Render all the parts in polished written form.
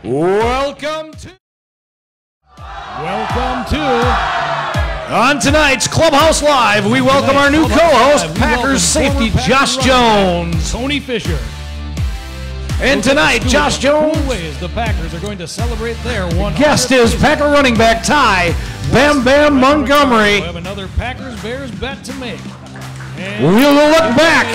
Welcome to on tonight's Clubhouse Live, we welcome our new co-host, Packers safety Josh Jones, Tony Fisher. And tonight, Josh Jones, ways the Packers are going to celebrate their one. Guest is Packer running back Ty Bam Bam Montgomery. We have another Packers-Bears bet to make. We'll look back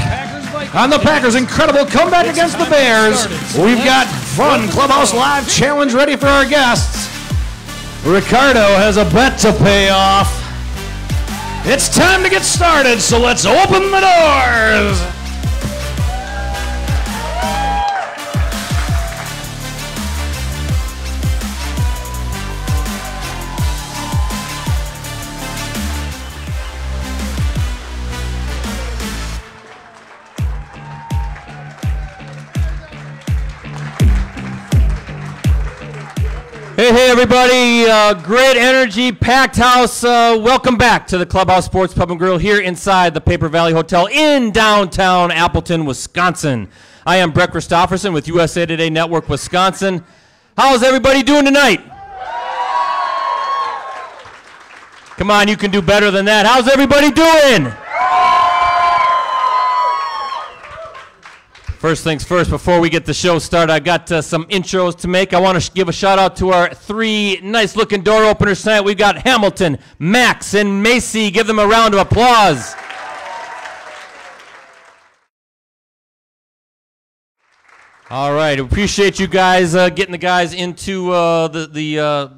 on the Packers' incredible comeback against the Bears. We've got fun Clubhouse Live challenge ready for our guests. Ricardo has a bet to pay off. It's time to get started, so let's open the doors. Hey, everybody. Great energy, packed house. Welcome back to the Clubhouse Sports Pub Grill here inside the Paper Valley Hotel in downtown Appleton, Wisconsin. I am Brett Christopherson with USA Today Network Wisconsin. How's everybody doing tonight? Come on, you can do better than that. How's everybody doing? First things first, before we get the show started, I got some intros to make. I want to give a shout out to our three nice looking door openers tonight. We've got Hamilton, Max, and Macy. Give them a round of applause. All right, appreciate you guys getting the guys into the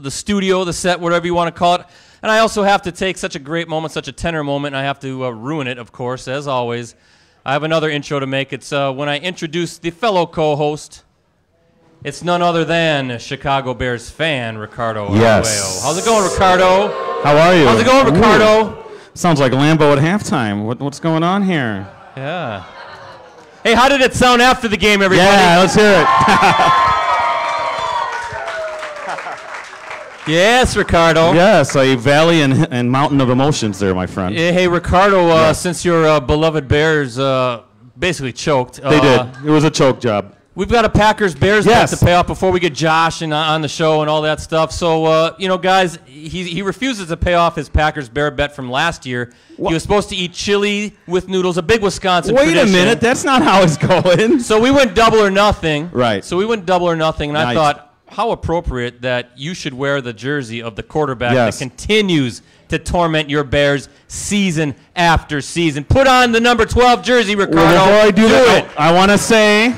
studio, the set, whatever you want to call it. And I also have to take such a great moment, such a tenor moment, and I have to ruin it, of course, as always. I have another intro to make. It's when I introduce the fellow co-host. It's none other than Chicago Bears fan, Ricardo. Yes. Arguello. How's it going, Ricardo? How are you? How's it going, Ricardo? Ooh. Sounds like Lambeau at halftime. What's going on here? Yeah. Hey, how did it sound after the game, everybody? Yeah, let's hear it. Yes, Ricardo. Yes, a valley and mountain of emotions there, my friend. Hey, Ricardo, since your beloved Bears basically choked. They did. It was a choke job. We've got a Packers-Bears bet to pay off before we get Josh on the show and all that stuff. So, guys, he refuses to pay off his Packers-Bear bet from last year. What? He was supposed to eat chili with noodles, a big Wisconsin tradition. Wait a minute. That's not how it's going. So we went double or nothing. Right. So we went double or nothing, and I thought, how appropriate that you should wear the jersey of the quarterback that continues to torment your Bears season after season. Put on the number 12 jersey, Ricardo. Well, before I do that, I want to say,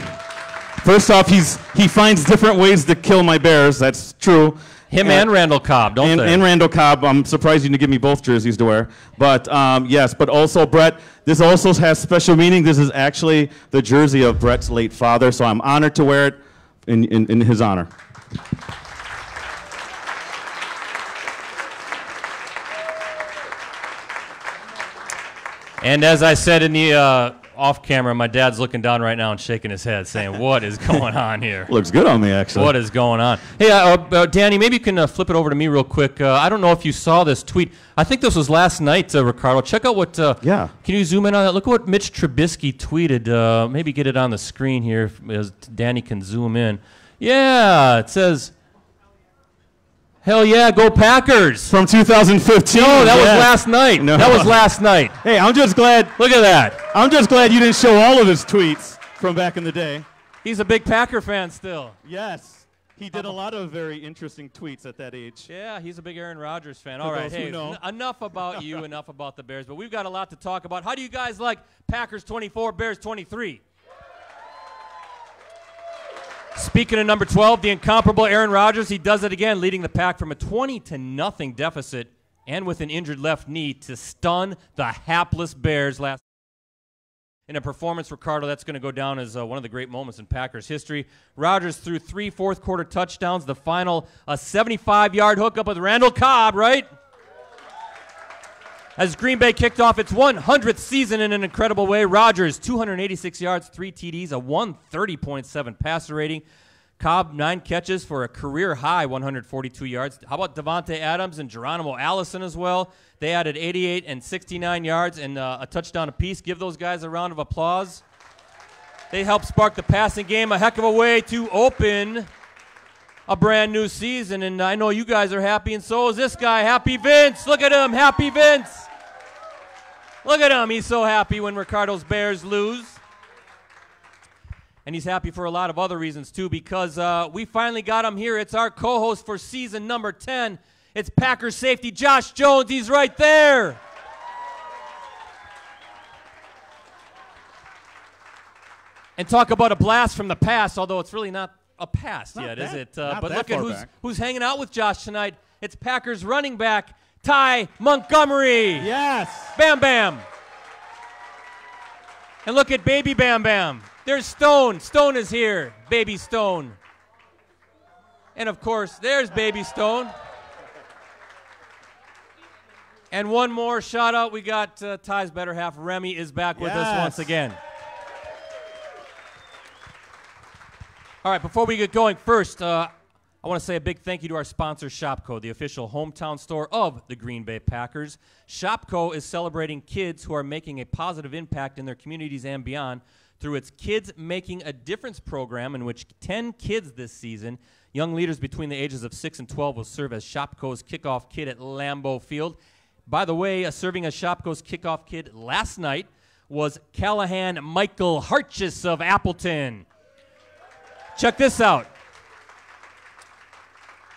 first off, he finds different ways to kill my Bears. That's true. Him and Randall Cobb, don't they? And Randall Cobb. I'm surprised you didn't give me both jerseys to wear. But, yes, but also, Brett, this also has special meaning. This is actually the jersey of Brett's late father, so I'm honored to wear it in his honor. And as I said in the off camera, my dad's looking down right now and shaking his head saying, what is going on here? Looks good on me, actually. What is going on? Hey, Danny, maybe you can flip it over to me real quick. I don't know if you saw this tweet. I think this was last night, Ricardo. Check out what, can you zoom in on that? Look at what Mitch Trubisky tweeted. Maybe get it on the screen here as Danny can zoom in. Yeah, it says, hell yeah, go Packers. From 2015. No, that was last night. No. That was last night. Hey, I'm just glad. Look at that. I'm just glad you didn't show all of his tweets from back in the day. He's a big Packer fan still. Yes. He did a lot of very interesting tweets at that age. Yeah, he's a big Aaron Rodgers fan. All right, hey, enough about you, enough about the Bears, but we've got a lot to talk about. How do you guys like Packers 24, Bears 23? Speaking of number 12, the incomparable Aaron Rodgers, he does it again, leading the Pack from a 20-0 deficit and with an injured left knee to stun the hapless Bears last in a performance, Ricardo, that's going to go down as one of the great moments in Packers history. Rodgers threw 3 fourth-quarter touchdowns. The final, a 75-yard hookup with Randall Cobb, right? As Green Bay kicked off its 100th season in an incredible way, Rodgers, 286 yards, 3 TDs, a 130.7 passer rating. Cobb, 9 catches for a career-high 142 yards. How about Devontae Adams and Geronimo Allison as well? They added 88 and 69 yards and a touchdown apiece. Give those guys a round of applause. They helped spark the passing game, a heck of a way to open a brand new season, and I know you guys are happy, and so is this guy. Happy Vince. Look at him. Happy Vince. Look at him. He's so happy when Ricardo's Bears lose. And he's happy for a lot of other reasons, too, because we finally got him here. It's our co-host for season number 10. It's Packers safety Josh Jones. He's right there. And talk about a blast from the past, although it's really not a past yet, is it? But look at who's hanging out with Josh tonight. It's Packers running back Ty Montgomery. Yes. Bam Bam. And look at baby Bam Bam. There's Stone. Stone is here. Baby Stone. And of course, there's baby Stone. And one more shout out. We got Ty's better half. Remy is back with us once again. All right, before we get going, first, I want to say a big thank you to our sponsor, Shopko, the official hometown store of the Green Bay Packers. Shopko is celebrating kids who are making a positive impact in their communities and beyond through its Kids Making a Difference program, in which 10 kids this season, young leaders between the ages of 6 and 12, will serve as Shopko's kickoff kid at Lambeau Field. By the way, serving as Shopko's kickoff kid last night was Callahan Michael Hartchis of Appleton. Check this out.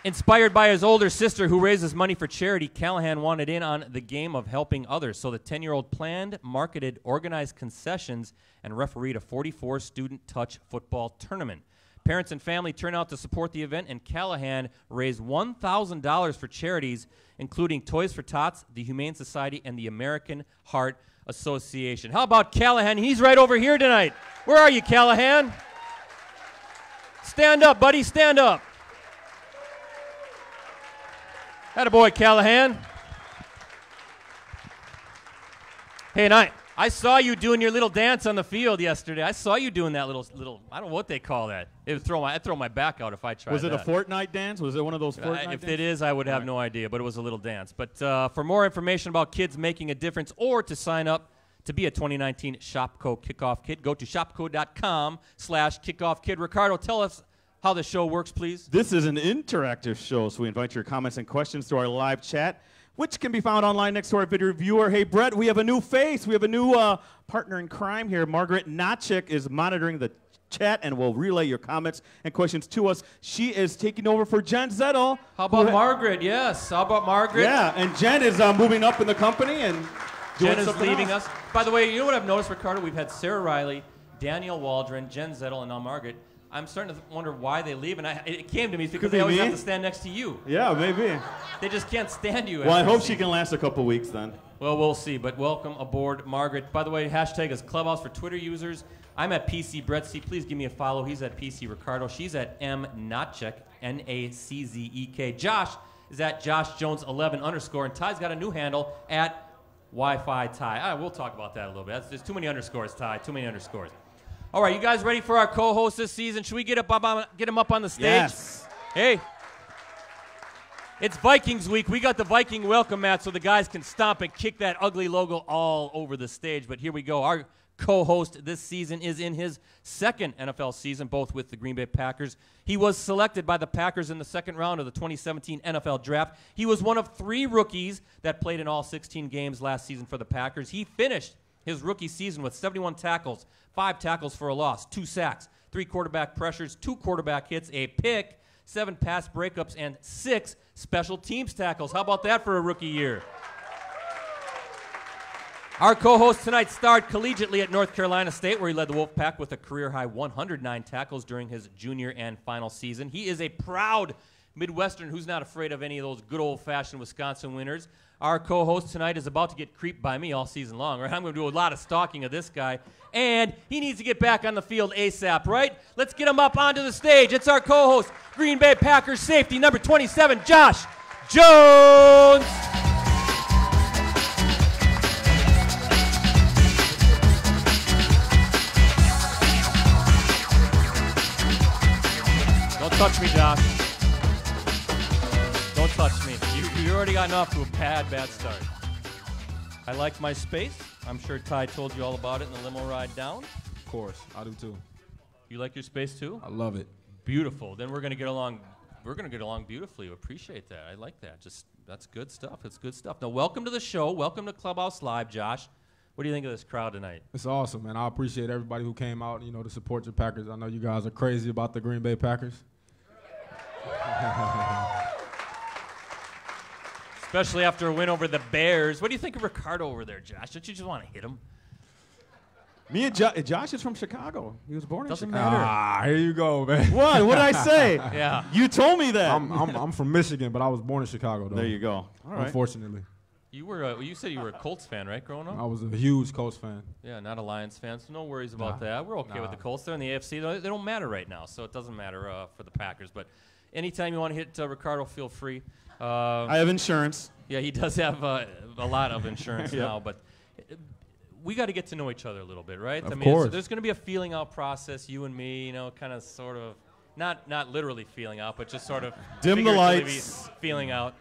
Inspired by his older sister who raises money for charity, Callahan wanted in on the game of helping others. So the 10-year-old planned, marketed, organized concessions, and refereed a 44-student touch football tournament. Parents and family turned out to support the event, and Callahan raised $1,000 for charities, including Toys for Tots, the Humane Society, and the American Heart Association. How about Callahan? He's right over here tonight. Where are you, Callahan? Stand up, buddy. Stand up. Attaboy, Callahan. Hey, and I saw you doing your little dance on the field yesterday. I saw you doing that little I don't know what they call that. I'd throw my back out if I tried that. Was it a Fortnite dance? Was it one of those Fortnite If dances? it is, I would have no idea, but it was a little dance. But for more information about kids making a difference or to sign up to be a 2019 Shopko Kickoff Kid, go to shopko.com/kickoffkid. Ricardo, tell us how the show works, please. This is an interactive show, so we invite your comments and questions through our live chat, which can be found online next to our video viewer. Hey, Brett, we have a new face. We have a new partner in crime here. Margaret Notchick is monitoring the chat and will relay your comments and questions to us. She is taking over for Jen Zettel. How about Margaret? Yes. How about Margaret? Yeah, and Jen is moving up in the company and Jen is leaving us. By the way, you know what I've noticed, Ricardo? We've had Sarah Riley, Danielle Waldron, Jen Zettel, and now Margaret. I'm starting to wonder why they leave, and it came to me because they always have to stand next to you. Yeah, maybe. They just can't stand you. Well, I hope she can last a couple weeks then. Well, we'll see, but welcome aboard, Margaret. By the way, hashtag is Clubhouse for Twitter users. I'm at PC Brett C. Please give me a follow. He's at PC Ricardo. She's at M Notchek, Naczek. Josh is at Josh Jones 11 _, and Ty's got a new handle at Wi-Fi Ty. All right, we'll talk about that a little bit. There's too many underscores, Ty. Too many underscores. All right, you guys ready for our co-host this season? Should we get him up on the stage? Yes. Hey, it's Vikings week. We got the Viking welcome mat so the guys can stomp and kick that ugly logo all over the stage. But here we go. Our co-host this season is in his second NFL season, both with the Green Bay Packers. He was selected by the Packers in the second round of the 2017 NFL Draft. He was one of 3 rookies that played in all 16 games last season for the Packers. He finished his rookie season with 71 tackles, 5 tackles for a loss, 2 sacks, 3 quarterback pressures, 2 quarterback hits, a pick, 7 pass breakups, and 6 special teams tackles. How about that for a rookie year? Our co-host tonight starred collegiately at North Carolina State, where he led the Wolfpack with a career-high 109 tackles during his junior and final season. He is a proud Midwestern who's not afraid of any of those good old-fashioned Wisconsin winners. Our co-host tonight is about to get creeped by me all season long, right? I'm going to do a lot of stalking of this guy, and he needs to get back on the field ASAP, right? Let's get him up onto the stage. It's our co-host, Green Bay Packers safety, number 27, Josh Jones. Don't touch me, Josh. Don't touch me. You already gotten off to a bad start. I like my space. I'm sure Ty told you all about it in the limo ride down. Of course, I do too. You like your space too? I love it. Beautiful. Then we're going to get along we're gonna get along beautifully. Appreciate that. I like that. That's good stuff. It's good stuff. Now, welcome to the show. Welcome to Clubhouse Live, Josh. What do you think of this crowd tonight? It's awesome, man. I appreciate everybody who came out, to support your Packers. I know you guys are crazy about the Green Bay Packers. Especially after a win over the Bears. What do you think of Ricardo over there, Josh? Don't you just want to hit him? Me and Josh is from Chicago. He was born in Doesn't Chicago. matter. Here you go, man. What? What did I say? Yeah. You told me that. I'm from Michigan, but I was born in Chicago, though. There you go. All right. Unfortunately. You said you were a Colts fan, right, growing up? I was a huge Colts fan. Yeah, not a Lions fan, so no worries about that. We're okay with the Nah. Colts. They're in the AFC. They don't matter right now, so it doesn't matter for the Packers. But anytime you want to hit Ricardo, feel free. I have insurance. Yeah, he does have a lot of insurance now, but we got to get to know each other a little bit, right? Of course. There's going to be a feeling out process, you and me, kind of sort of, not literally feeling out, but just sort of Dim the figuratively lights. feeling out.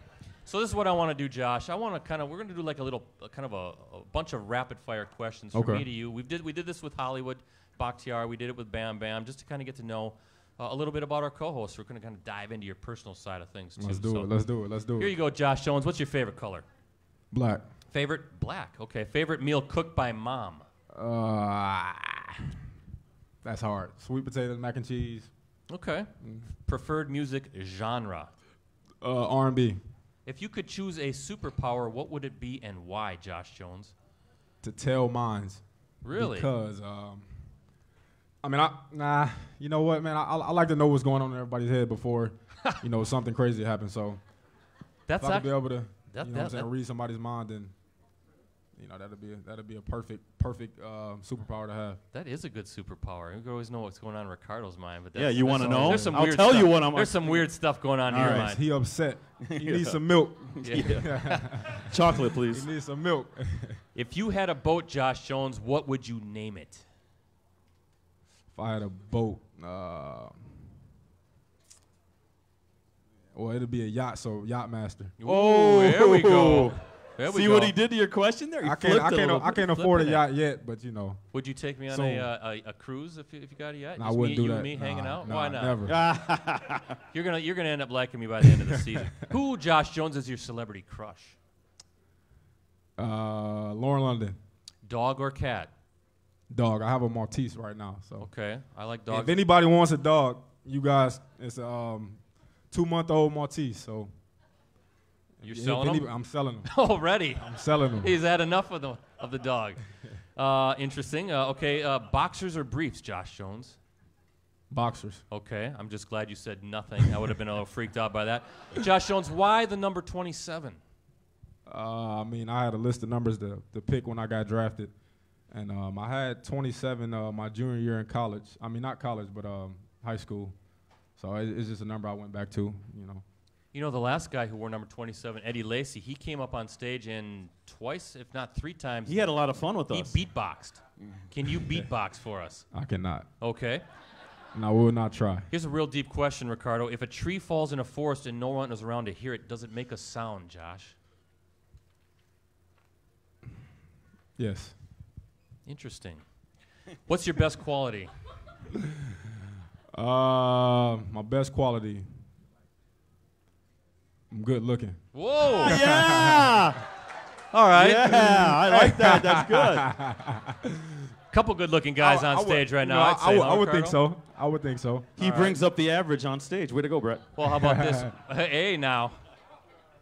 So this is what I want to do, Josh. I want to we're going to do like a bunch of rapid fire questions from me to you. We did this with Hollywood, Bakhtiar. We did it with Bam Bam, just to kind of get to know a little bit about our co-hosts. We're going to kind of dive into your personal side of things, too. Let's do it. Here you go, Josh Jones. What's your favorite color? Black. Favorite? Black. Okay. Favorite meal cooked by mom? That's hard. Sweet potatoes, mac and cheese. Okay. Preferred music genre? R&B. If you could choose a superpower, what would it be and why, Josh Jones? To tell minds. Really? Because, you know what, man? I like to know what's going on in everybody's head before, something crazy happens. So That's if I could be able to, that- read somebody's mind, then, that'd be a perfect superpower to have. That is a good superpower. You always know what's going on in Ricardo's mind. But Yeah, you want to know? There's some I'll weird tell stuff. you what I'm. There's some weird stuff going on in your mind. He upset. He needs some milk. Chocolate, please. He needs some milk. If you had a boat, Josh Jones, what would you name it? If I had a boat, it'd be a yacht, so Yacht Master. Oh, there we go. There we See go. what he did to your question there? He I flipped it a little can't bit. afford a Flipping it. yacht yet, but Would you take me on So- a cruise if you got a yacht? I Just wouldn't me, do you that. and me hanging out? Nah, Why not? Never. You're gonna end up liking me by the end of the season. Who, Josh Jones, is your celebrity crush? Lauren London, Dog or cat? dog. I have a Maltese right now, so Okay, I like dogs. if anybody wants a dog, you guys, it's a 2-month-old Maltese. So You're if selling them I'm selling them. already. I'm selling them. He's had enough of the dog. Interesting. Okay, boxers or briefs, Josh Jones? Boxers. Okay, I'm just glad you said nothing. I would have been a little freaked out by that. Josh Jones, why the number 27? I had a list of numbers to pick when I got drafted, and I had 27 my junior year in college. Not college, but high school. So it's just a number I went back to, The last guy who wore number 27, Eddie Lacy, he came up on stage and twice, if not 3 times, He had a lot of fun with he us. beatboxed. Can you beatbox for us? I cannot. Okay. And I will not try. Here's a real deep question, Ricardo. If a tree falls in a forest and no one is around to hear it, does it make a sound, Josh? Yes. Interesting. What's your best quality? My best quality. I'm good looking. Whoa! Yeah. All right. Yeah, I like that. That's good. Couple good-looking guys on stage right now. I'd say, I would think Ricardo? so. I would think so. He brings up the average on stage. Way to go, Brett. Well, how about this? Hey, now,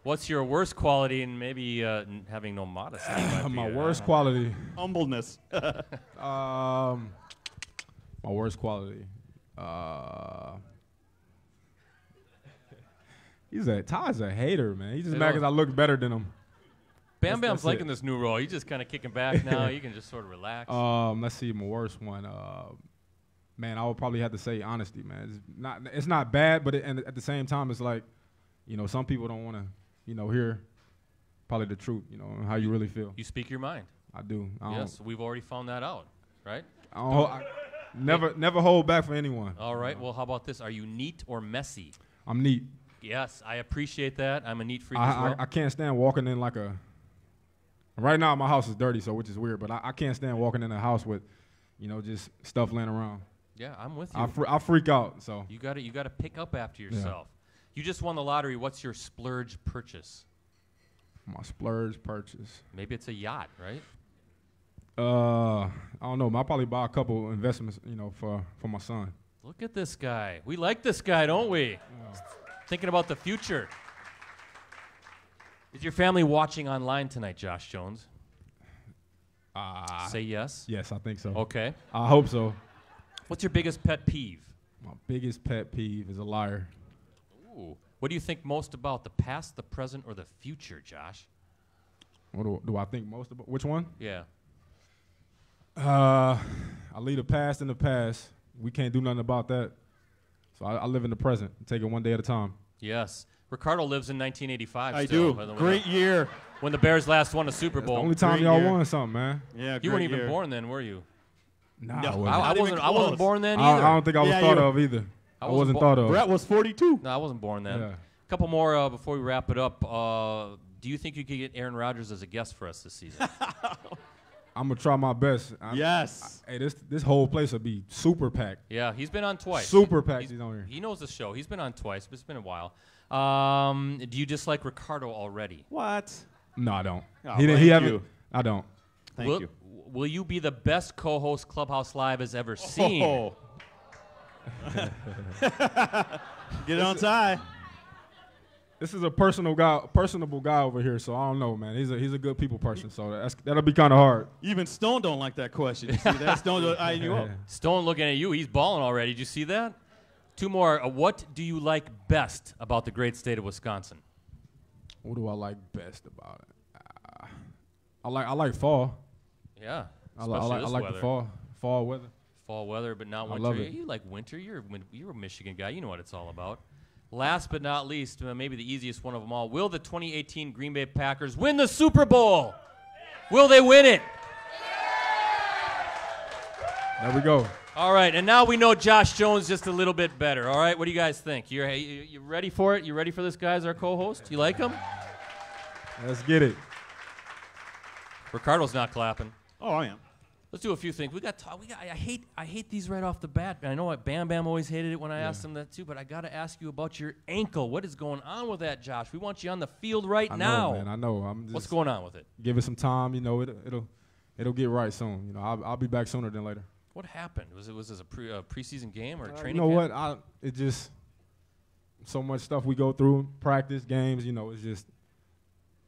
what's your worst quality and maybe having no modesty? might be, My I worst don't know. quality. Humbleness. My worst quality. Ty's a hater, man. He's just mad because I look better than him. Bam Bam's that's liking it. this new role. He's just kind of kicking back now. You can just sort of relax. Let's see, my worst one. Man, I would probably have to say honesty, man. It's not bad, but and at the same time, it's like, some people don't want to, hear probably the truth, how you really feel. You speak your mind. I do. Yes, we've already found that out, right? I never hold back for anyone. All right. Well, how about this? Are you neat or messy? I'm neat. Yes, I appreciate that. I'm a neat freak as well. I can't stand walking in like a. Right now, my house is dirty, so which is weird, but I can't stand walking in a house with, just stuff laying around. Yeah, I'm with you. I freak out. So You got to pick up after yourself. You just won the lottery. What's your splurge purchase? My splurge purchase. Maybe it's a yacht, right? I don't know. I'll probably buy a couple investments, for my son. Look at this guy. We like this guy, don't we? Yeah. Thinking about the future. Is your family watching online tonight, Josh Jones? Say yes. Yes, I think so. Okay. I hope so. What's your biggest pet peeve? My biggest pet peeve is a liar. Ooh. What do you think most about, the past, the present, or the future, Josh? What do I think most about? Which one? Yeah. I leave the past in the past. We can't do nothing about that. So I live in the present. Take it one day at a time. Yes. Ricardo lives in 1985 I still. do. Great year. When the Bears last won a Super That's Bowl. the only time Great y'all year. won something, man. Yeah, You weren't great even year. born then, were you? Nah, No, I wasn't. I Not even wasn't close. born then I either. don't think I was Yeah, thought you- of either. I wasn't wasn't bo- thought of. Brett was 42. No, I wasn't born then. Yeah. A couple more before we wrap it up. Do you think you could get Aaron Rodgers as a guest for us this season? I'm gonna try my best. Yes. Hey, this whole place will be super packed. Yeah, he's been on twice. Super packed. He's on here. He knows the show. He's been on twice, but it's been a while. Do you dislike Ricardo already? What? No, I don't. Oh, He thank haven't. you. I don't. Thank will, you. Will you be the best co-host Clubhouse Live has ever seen? Oh. Get it on Ty. This is a personable guy over here. So I don't know, man. He's a good people person. So that'll be kind of hard. Even Stone don't like that question. You see that? Stone eyeing you up. Stone looking at you. He's balling already. Did you see that? Two more. What do you like best about the great state of Wisconsin? What do I like best about it? I like fall. Yeah. I especially this like weather. the fall weather. Fall weather, but not I winter. love it. You like winter. You're a Michigan guy. You know what it's all about. Last but not least, maybe the easiest one of them all. Will the 2018 Green Bay Packers win the Super Bowl? Will they win it? There we go. All right, and now we know Josh Jones just a little bit better. All right, what do you guys think? You ready for it? You ready for this guy as our co-host? You like him? Let's get it. Ricardo's not clapping. Oh, I am. Let's do a few things. I hate these right off the bat. I know Bam Bam always hated it when I asked him that too, but I got to ask you about your ankle. What is going on with that, Josh? We want you on the field right now. I know. I'm just What's going on with it? Give it some time. It'll get right soon. I'll be back sooner than later. What happened? Was this a preseason game or a You training know camp? what? It just so much stuff we go through, practice, games. It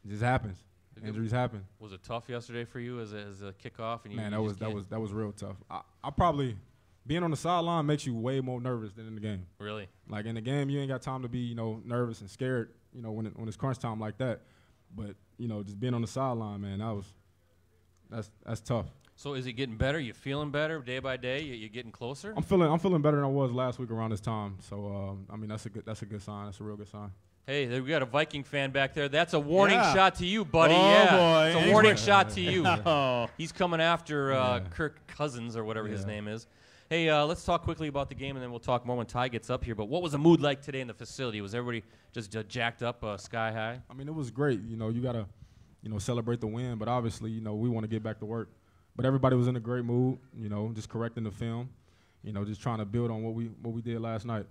just happens. Injuries happen. Was it tough yesterday for you as a kickoff? And Man, you that was real tough. I probably being on the sideline makes you way more nervous than in the game. Really? Like in the game, you ain't got time to be nervous and scared. When it's crunch time like that. But just being on the sideline, man, that's tough. So is it getting better? You feeling better day by day? You getting closer? I'm feeling better than I was last week around this time. So that's a good sign. That's a real good sign. Hey, we got a Viking fan back there. That's a warning Yeah. shot to you, buddy. Oh, yeah, boy. it's a He's warning right. shot to you. Oh. He's coming after Kirk Cousins or whatever his Yeah. name is. Hey, let's talk quickly about the game, and then we'll talk more when Ty gets up here. But what was the mood like today in the facility? Was everybody just jacked up sky high? I mean, it was great. You got to, celebrate the win. But obviously, we want to get back to work. But everybody was in a great mood, just correcting the film, just trying to build on what we did last night.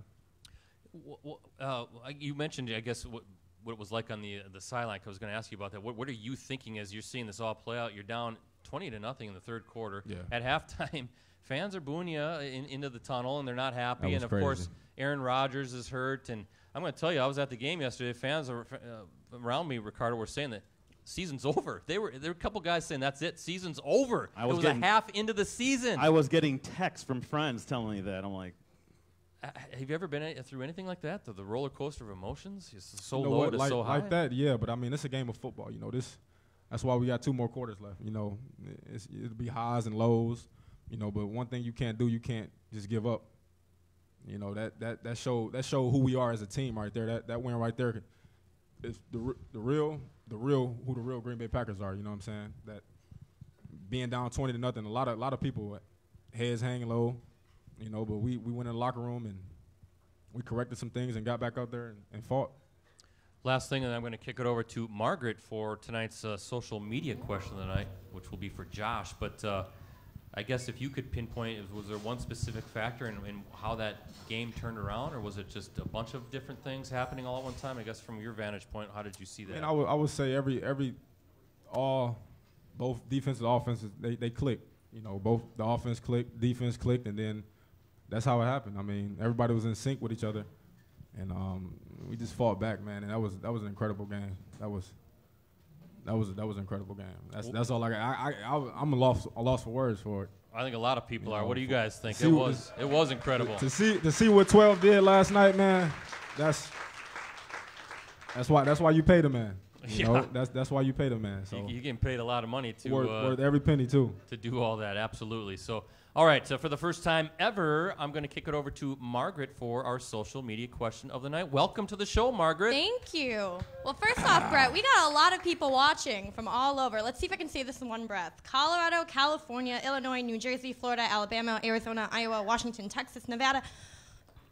You mentioned, I guess, what it was like on the sideline. I was going to ask you about that. What are you thinking as you're seeing this all play out? You're down 20-0 in the third quarter. Yeah. At halftime, fans are booing you into the tunnel, and they're not happy. That was And, of crazy. course, Aaron Rodgers is hurt. And I'm going to tell you, I was at the game yesterday. Fans around me, Ricardo, were saying that season's over. There were a couple guys saying, that's it, season's over. It was a half into the season. I was getting texts from friends telling me that. I'm like, have you ever been through anything like that? The roller coaster of emotions? It's so You know low what? to like, so high? like that, yeah. But I mean, it's a game of football. That's why we got 2 more quarters left. It'll be highs and lows. But one thing you can't do, you can't just give up. That show who we are as a team right there. That win right there is the real who the real Green Bay Packers are. You know what I'm saying? That being down 20-0, a lot of people heads hanging low. But we went in the locker room and we corrected some things and got back out there and fought. Last thing, and I'm going to kick it over to Margaret for tonight's social media question of the night, which will be for Josh. But I guess if you could pinpoint, was there one specific factor in how that game turned around, or was it just a bunch of different things happening all at one time? I guess from your vantage point, how did you see that? And I would say both defenses and offenses, they clicked. You know, both the offense clicked, defense clicked, and then that's how it happened. I mean, everybody was in sync with each other, and we just fought back, man. And that was an incredible game. That was an incredible game. That's all I got. I'm a loss for words for it. I think a lot of people are. What do you guys think? It was incredible. To see what 12 did last night, man. That's why you pay the man. You know, that's why you pay the man. So you getting paid a lot of money to worth every penny too. To do all that, absolutely. So, all right. So for the first time ever, I'm going to kick it over to Margaret for our social media question of the night. Welcome to the show, Margaret. Thank you. Well, first off, Brett, we got a lot of people watching from all over. Let's see if I can say this in one breath: Colorado, California, Illinois, New Jersey, Florida, Alabama, Arizona, Iowa, Washington, Texas, Nevada.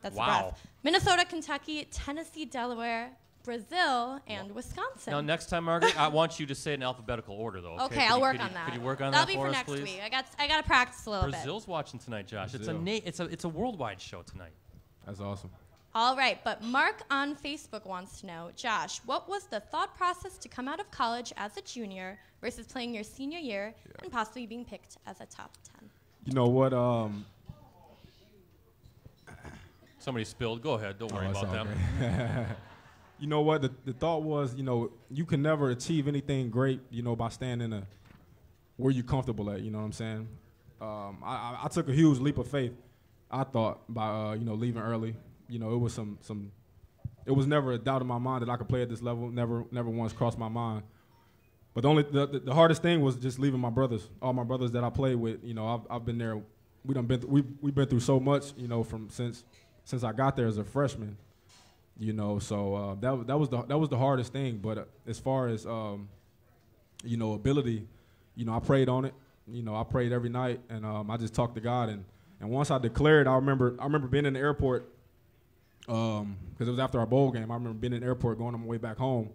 That's the breath. Minnesota, Kentucky, Tennessee, Delaware, Brazil, and Wisconsin. Now, next time, Margaret, I want you to say it in alphabetical order, though. Okay, I'll work on that. Could you work on That'll that be for us, next please? week. I got to practice a little bit. Brazil's watching tonight, Josh. Brazil. It's a worldwide show tonight. That's awesome. All right, but Mark on Facebook wants to know, Josh, what was the thought process to come out of college as a junior versus playing your senior year and possibly being picked as a top 10? You know what? Somebody spilled. Go ahead. Don't worry about them. You know what? The thought was, you know, you can never achieve anything great, you know, by staying in where you're comfortable at. You know what I'm saying? I took a huge leap of faith, I thought, by you know, leaving early. You know, it was it was never a doubt in my mind that I could play at this level. Never once crossed my mind. But the hardest thing was just leaving my brothers, all my brothers that I played with. You know, I've been there. We've been through so much, you know, since I got there as a freshman. You know, so that was the hardest thing. But as far as you know, ability, you know, I prayed on it. You know, I prayed every night, and I just talked to God. And once I declared, I remember being in the airport because it was after our bowl game. I remember being in the airport going on my way back home.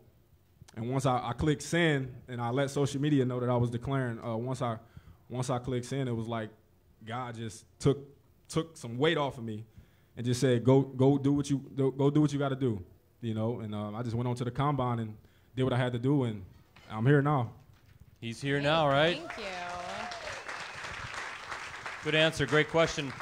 And once I clicked send, and I let social media know that I was declaring. Once I clicked send, it was like God just took some weight off of me. And just said, go do what you got to do, you know. And I just went on to the combine and did what I had to do, and I'm here now. He's here now, right? Thank you. Good answer. Great question,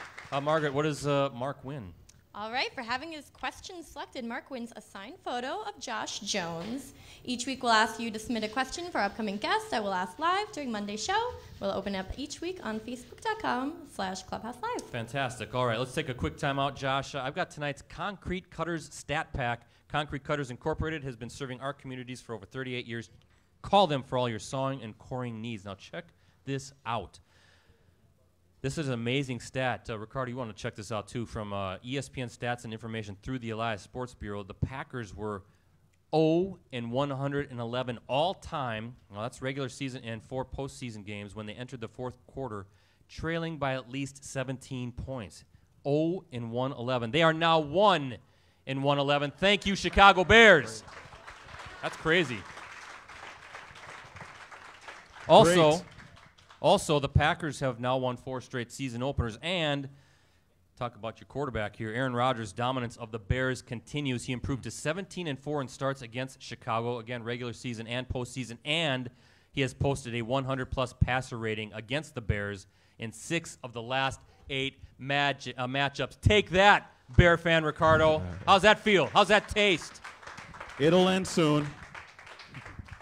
Margaret. What does Mark win? All right, for having his question selected, Mark wins a signed photo of Josh Jones. Each week we'll ask you to submit a question for our upcoming guests that we'll ask live during Monday's show. We'll open up each week on facebook.com/clubhouselive. Fantastic. All right, let's take a quick time out, Josh. I've got tonight's Concrete Cutters Stat Pack. Concrete Cutters Incorporated has been serving our communities for over 38 years. Call them for all your sawing and coring needs. Now check this out. This is an amazing stat. Ricardo, you want to check this out, too. From ESPN Stats and Information through the Elias Sports Bureau, the Packers were 0-111 all-time. Well, that's regular season and 4 postseason games when they entered the fourth quarter, trailing by at least 17 points. 0-111. They are now 1-111. Thank you, Chicago Bears. That's crazy. Also, the Packers have now won 4 straight season openers. And talk about your quarterback here. Aaron Rodgers' dominance of the Bears continues. He improved to 17-4 in starts against Chicago, again, regular season and postseason. And he has posted a 100-plus passer rating against the Bears in 6 of the last 8 matchups. Take that, Bear fan Ricardo. How's that feel? How's that taste? It'll end soon.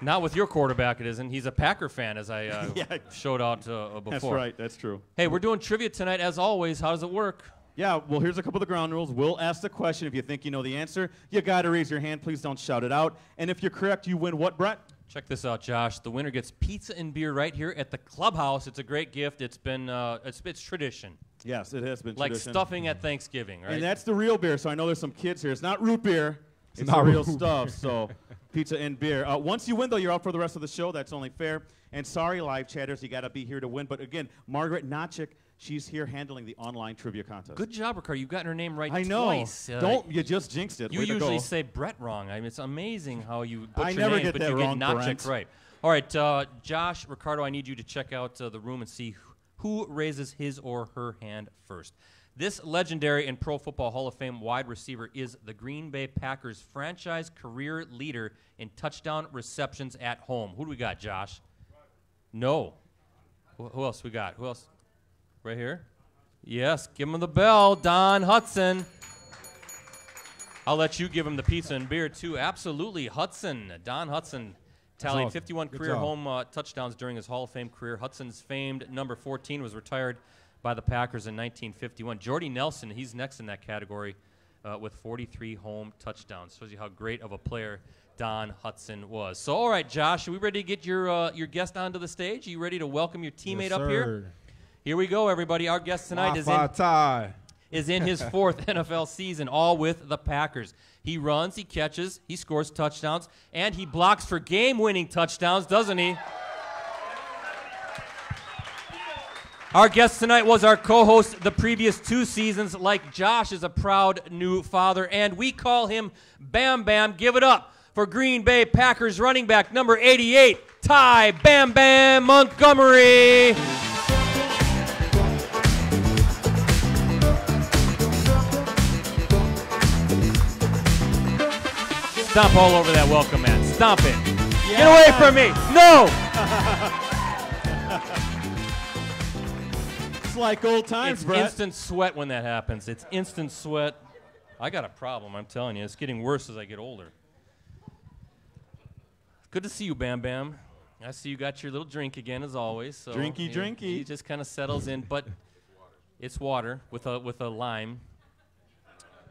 Not with your quarterback, it isn't. He's a Packer fan, as I showed out before. That's right. That's true. Hey, we're doing trivia tonight, as always. How does it work? Yeah, well, here's a couple of the ground rules. We'll ask the question. If you think you know the answer, you got to raise your hand. Please don't shout it out. And if you're correct, you win what, Brett? Check this out, Josh. The winner gets pizza and beer right here at the Clubhouse. It's a great gift. It's been it's tradition. Yes, it has been like tradition. Stuffing at Thanksgiving, right? And that's the real beer, so I know there's some kids here. It's not root beer. It's the real stuff, so pizza and beer. Once you win, though, you're out for the rest of the show. That's only fair. And sorry, live chatters, you got to be here to win. But again, Margaret Notchick, she's here handling the online trivia contest. Good job, Ricardo. You've gotten her name right I know. twice. You just jinxed it. You Way to usually go. say Brett wrong. I mean, it's amazing how you butcher I never names, get but that you wrong, get Notchick Brent. right. All right, Josh, Ricardo, I need you to check out the room and see who raises his or her hand first. This legendary and Pro Football Hall of Fame wide receiver is the Green Bay Packers franchise career leader in touchdown receptions at home. Who do we got, Josh? No. Who else we got? Who else? Right here? Yes, give him the bell. Don Hudson. I'll let you give him the pizza and beer, too. Absolutely. Hudson. Don Hudson tallied 51 career home touchdowns during his Hall of Fame career. Hudson's famed number 14 was retired by the Packers in 1951. Jordy Nelson, he's next in that category with 43 home touchdowns. Shows you how great of a player Don Hudson was. So, all right, Josh, are we ready to get your guest onto the stage? Are you ready to welcome your teammate up here? Here we go, everybody. Our guest tonight is in his 4th NFL season, all with the Packers. He runs, he catches, he scores touchdowns, and he blocks for game-winning touchdowns, doesn't he? Our guest tonight was our co-host the previous 2 seasons. Like Josh is a proud new father, and we call him Bam Bam. Give it up for Green Bay Packers running back number 88, Ty Bam Bam Montgomery. Stomp all over that welcome mat. Stomp it. Yeah. Get away from me. No. It's like old times, It's Brett. instant sweat when that happens. It's instant sweat. I got a problem, I'm telling you. It's getting worse as I get older. Good to see you, Bam Bam. I see you got your little drink again, as always. So Drinky. He just kind of settles in, but it's water with a lime.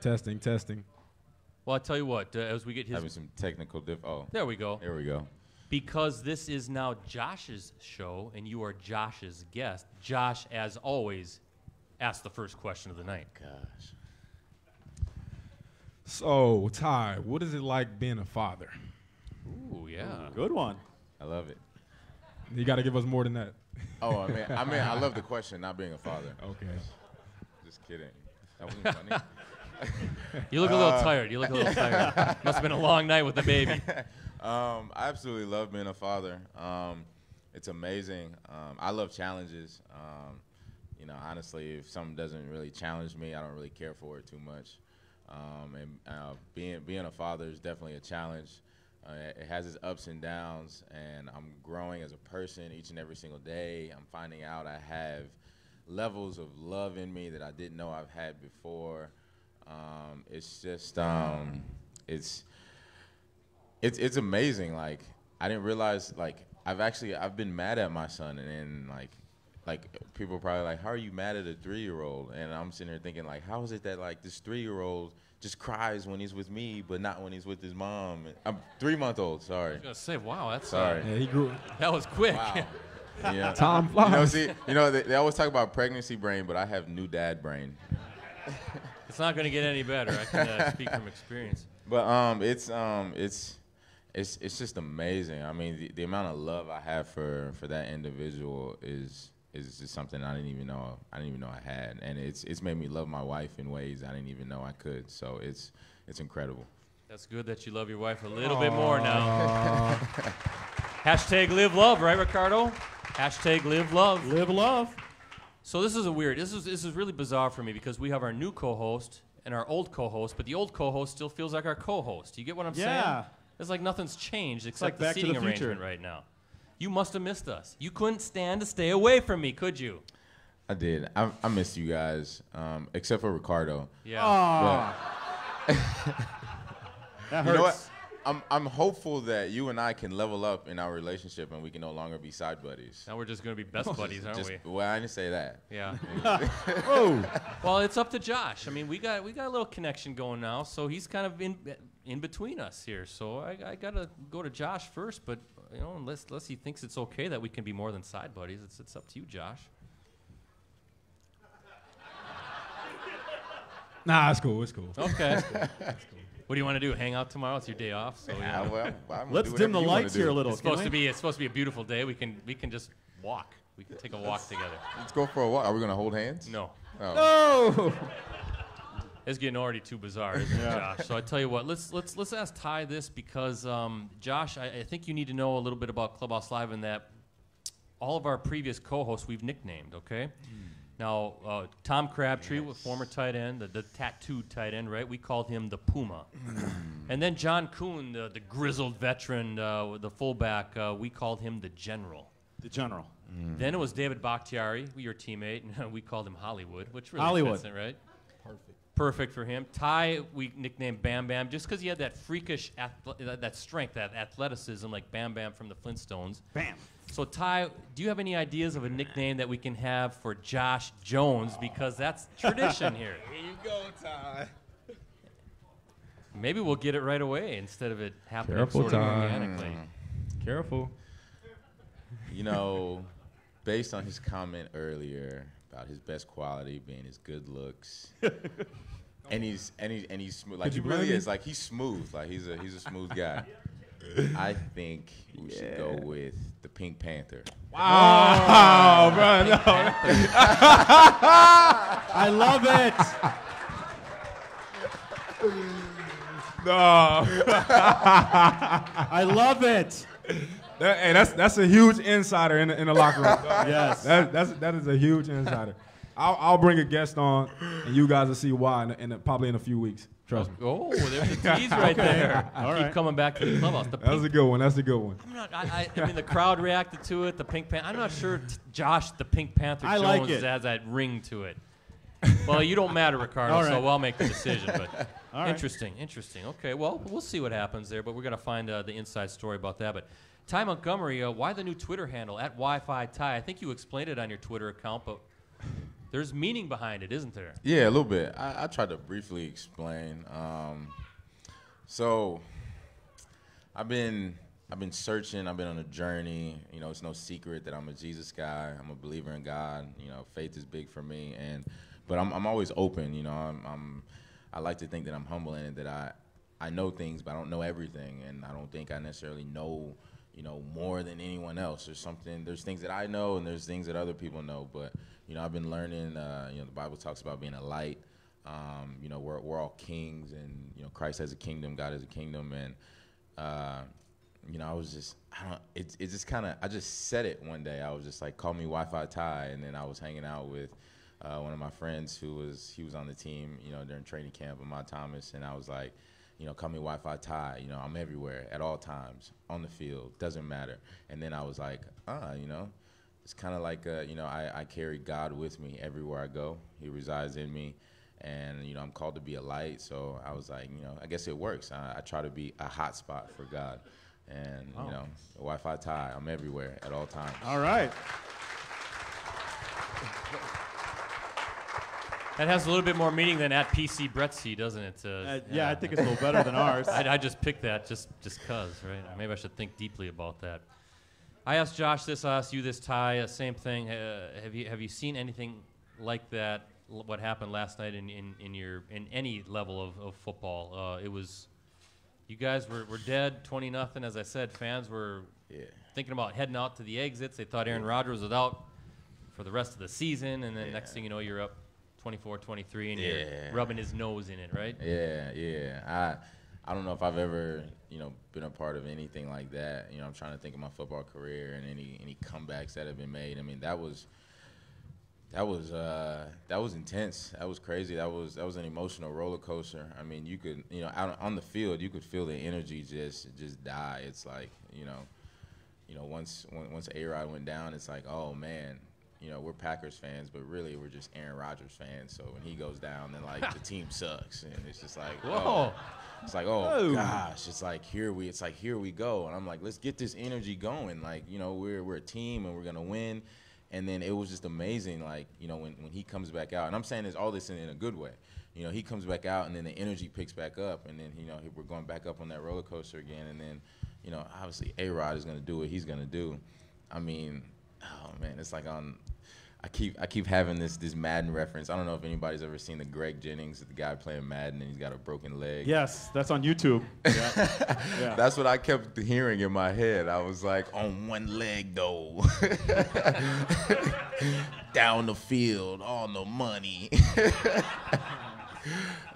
Testing. Well, I tell you what, as we get his... Having some technical There we go. There we go. Because this is now Josh's show, and you are Josh's guest, Josh, as always, asks the first question of the night. Gosh. So, Ty, what is it like being a father? Ooh, yeah. Good one. I love it. You got to give us more than that. Oh, I mean, I love the question, not being a father. Okay. Just kidding. That wasn't funny. You look a little tired. Must have been a long night with the baby. I absolutely love being a father. It's amazing. I love challenges. Honestly, if something doesn't really challenge me, I don't really care for it too much. Being a father is definitely a challenge. It has its ups and downs, and I'm growing as a person each and every single day. I'm finding out I have levels of love in me that I didn't know I've had before. It's just it's amazing. Like, I didn't realize, like, I've been mad at my son, and then like people are probably like, how are you mad at a 3-year-old? And I'm sitting here thinking, like, how is it that, like, this 3-year-old just cries when he's with me, but not when he's with his mom? I'm 3-month-old. Sorry. I was gonna say, wow, that's sorry. Yeah, he grew. That was quick. Wow. Yeah. Time flies. They always talk about pregnancy brain, but I have new dad brain. It's not gonna get any better. I can speak from experience. But it's just amazing. I mean, the amount of love I have for that individual is just something I didn't even know I had, and it's made me love my wife in ways I didn't even know I could. So it's incredible. That's good that you love your wife a little bit more now. Hashtag live love, right, Ricardo? Hashtag live love. Live love. So this is really bizarre for me because we have our new co-host and our old co-host, but the old co-host still feels like our co-host. You get what I'm saying? It's like nothing's changed except the seating arrangement right now. You must have missed us. You couldn't stand to stay away from me, could you? I did. I missed you guys, except for Ricardo. Yeah. That hurts. You know what? I'm hopeful that you and I can level up in our relationship and we can no longer be side buddies. Now we're just going to be best buddies, aren't we? Well, I didn't say that. Yeah. Oh. Well, it's up to Josh. I mean, we got a little connection going now, so he's kind of in between us here. So I got to go to Josh first, but unless he thinks it's okay that we can be more than side buddies, it's up to you, Josh. Nah, it's cool. Okay. What do you want to do? Hang out tomorrow? It's your day off. So Let's dim the lights here a little. It's supposed to be a beautiful day. We can just walk. We can take a walk together. Let's go for a walk. Are we gonna hold hands? No. Oh. No. It's getting already too bizarre, isn't it, Josh? So I tell you what, let's ask Ty this because Josh, I think you need to know a little bit about Clubhouse Live in that all of our previous co-hosts we've nicknamed, okay? Now, Tom Crabtree, former tight end, the tattooed tight end, right? We called him the Puma. And then John Kuhn, the grizzled veteran, the fullback, we called him the General. The General. Then it was David Bakhtiari, your teammate, and we called him Hollywood, which really Hollywood. fits it, right? Perfect for him. Ty, we nicknamed Bam Bam just because he had that freakish, that strength, that athleticism like Bam Bam from the Flintstones. Bam. So Ty, do you have any ideas of a nickname that we can have for Josh Jones? Because that's tradition here. Here you go, Ty. Maybe we'll get it right away instead of it happening Careful, sort of Ty. organically. Careful. You know, based on his comment earlier about his best quality being his good looks, and he's smooth. Like he really is. Like he's smooth. Like he's a smooth guy. I think we should go with the Pink Panther. Wow, bro. No. I love it. No. I love it. Hey, that's a huge insider in the locker room. Yes. That is a huge insider. I'll bring a guest on, and you guys will see why probably in a few weeks. Trust me. Oh, there's a tease right there. All Keep right. coming back to the clubhouse. That's a good one. That's a good one. I'm not, I mean, the crowd reacted to it. The Pink Panther. I'm not sure Josh, the Pink Panther I Jones, like it. has that ring to it. Well, you don't matter, Ricardo, All right. so I'll make the decision. But All right. interesting. Okay, well, we'll see what happens there. But we're gonna find the inside story about that. But Ty Montgomery, why the new Twitter handle at Wi-Fi Ty? I think you explained it on your Twitter account, but there's meaning behind it, isn't there? Yeah, a little bit. I tried to briefly explain. So I've been searching. I've been on a journey. You know, it's no secret that I'm a Jesus guy. I'm a believer in God. You know, faith is big for me. But I'm always open. You know, I like to think that I'm humble in it, that I know things, but I don't know everything, and I don't think I necessarily know, you know, more than anyone else. There's things that I know, and there's things that other people know. But you know, I've been learning. You know, the Bible talks about being a light. You know, we're all kings, and you know, Christ has a kingdom, God has a kingdom, and you know, it's just kind of, I just said it one day. I was just like, call me Wi-Fi Ty, and then I was hanging out with one of my friends he was on the team, you know, during training camp, Ahmad Thomas, and I was like, you know, call me Wi-Fi Ty. You know, I'm everywhere at all times, on the field, doesn't matter. And then I was like, you know, it's kind of like, you know, I carry God with me everywhere I go. He resides in me. And, you know, I'm called to be a light. So I was like, you know, I guess it works. I try to be a hot spot for God. And, you know, Wi-Fi Ty, I'm everywhere at all times. All right. That has a little bit more meaning than at PC Brettsy, doesn't it? Yeah, I think it's a little better than ours. I just picked that just cause, right? Maybe I should think deeply about that. I asked Josh this, I asked you this, Ty, same thing. Have you seen anything like that? What happened last night in any level of football? It was, you guys were dead 20-0. As I said, fans were thinking about heading out to the exits. They thought Aaron Rodgers was out for the rest of the season, and then next thing you know, you're up 24-23, and you're rubbing his nose in it, right? Yeah. I don't know if I've ever, you know, been a part of anything like that. You know, I'm trying to think of my football career and any comebacks that have been made. I mean, that was intense. That was crazy. That was an emotional roller coaster. I mean, you could, you know, out on the field, you could feel the energy just die. It's like, you know, once A-Rod went down, it's like, oh man, you know, we're Packers fans, but really we're just Aaron Rodgers fans. So when he goes down, then like the team sucks, and it's just like, whoa. It's like, oh gosh, it's like here we go, and I'm like, let's get this energy going. Like, you know, we're a team and we're gonna win. And then it was just amazing, like, you know, when he comes back out, and I'm saying all this in a good way. You know, he comes back out, and then the energy picks back up, and then, you know, we're going back up on that roller coaster again. And then, you know, obviously A-Rod is going to do what he's going to do. I mean, oh man, it's like I keep having this Madden reference. I don't know if anybody's ever seen the Greg Jennings, the guy playing Madden, and he's got a broken leg. Yes, that's on YouTube. Yeah. That's what I kept hearing in my head. I was like, on one leg though, down the field, all the money.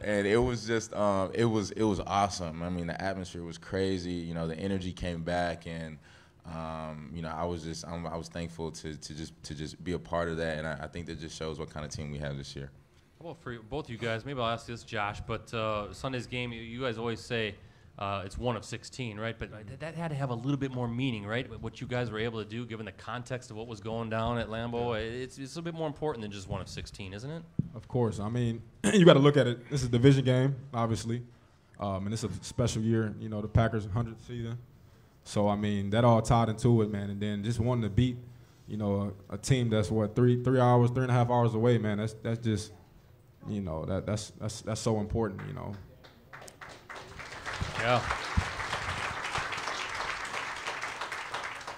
And it was just, it was awesome. I mean, the atmosphere was crazy. You know, the energy came back, and I was thankful to just be a part of that, and I think that just shows what kind of team we have this year. Well, for both of you guys, maybe I'll ask this, Josh, but Sunday's game, you guys always say it's 1 of 16, right? But that had to have a little bit more meaning, right? What you guys were able to do, given the context of what was going down at Lambeau, it's a little bit more important than just 1 of 16, isn't it? Of course. I mean, you got to look at it. This is a division game, obviously, and it's a special year. The Packers' 100th season. So I mean, that all tied into it, man. And then just wanting to beat, a team that's 3.5 hours away, man. That's just, that's so important, Yeah.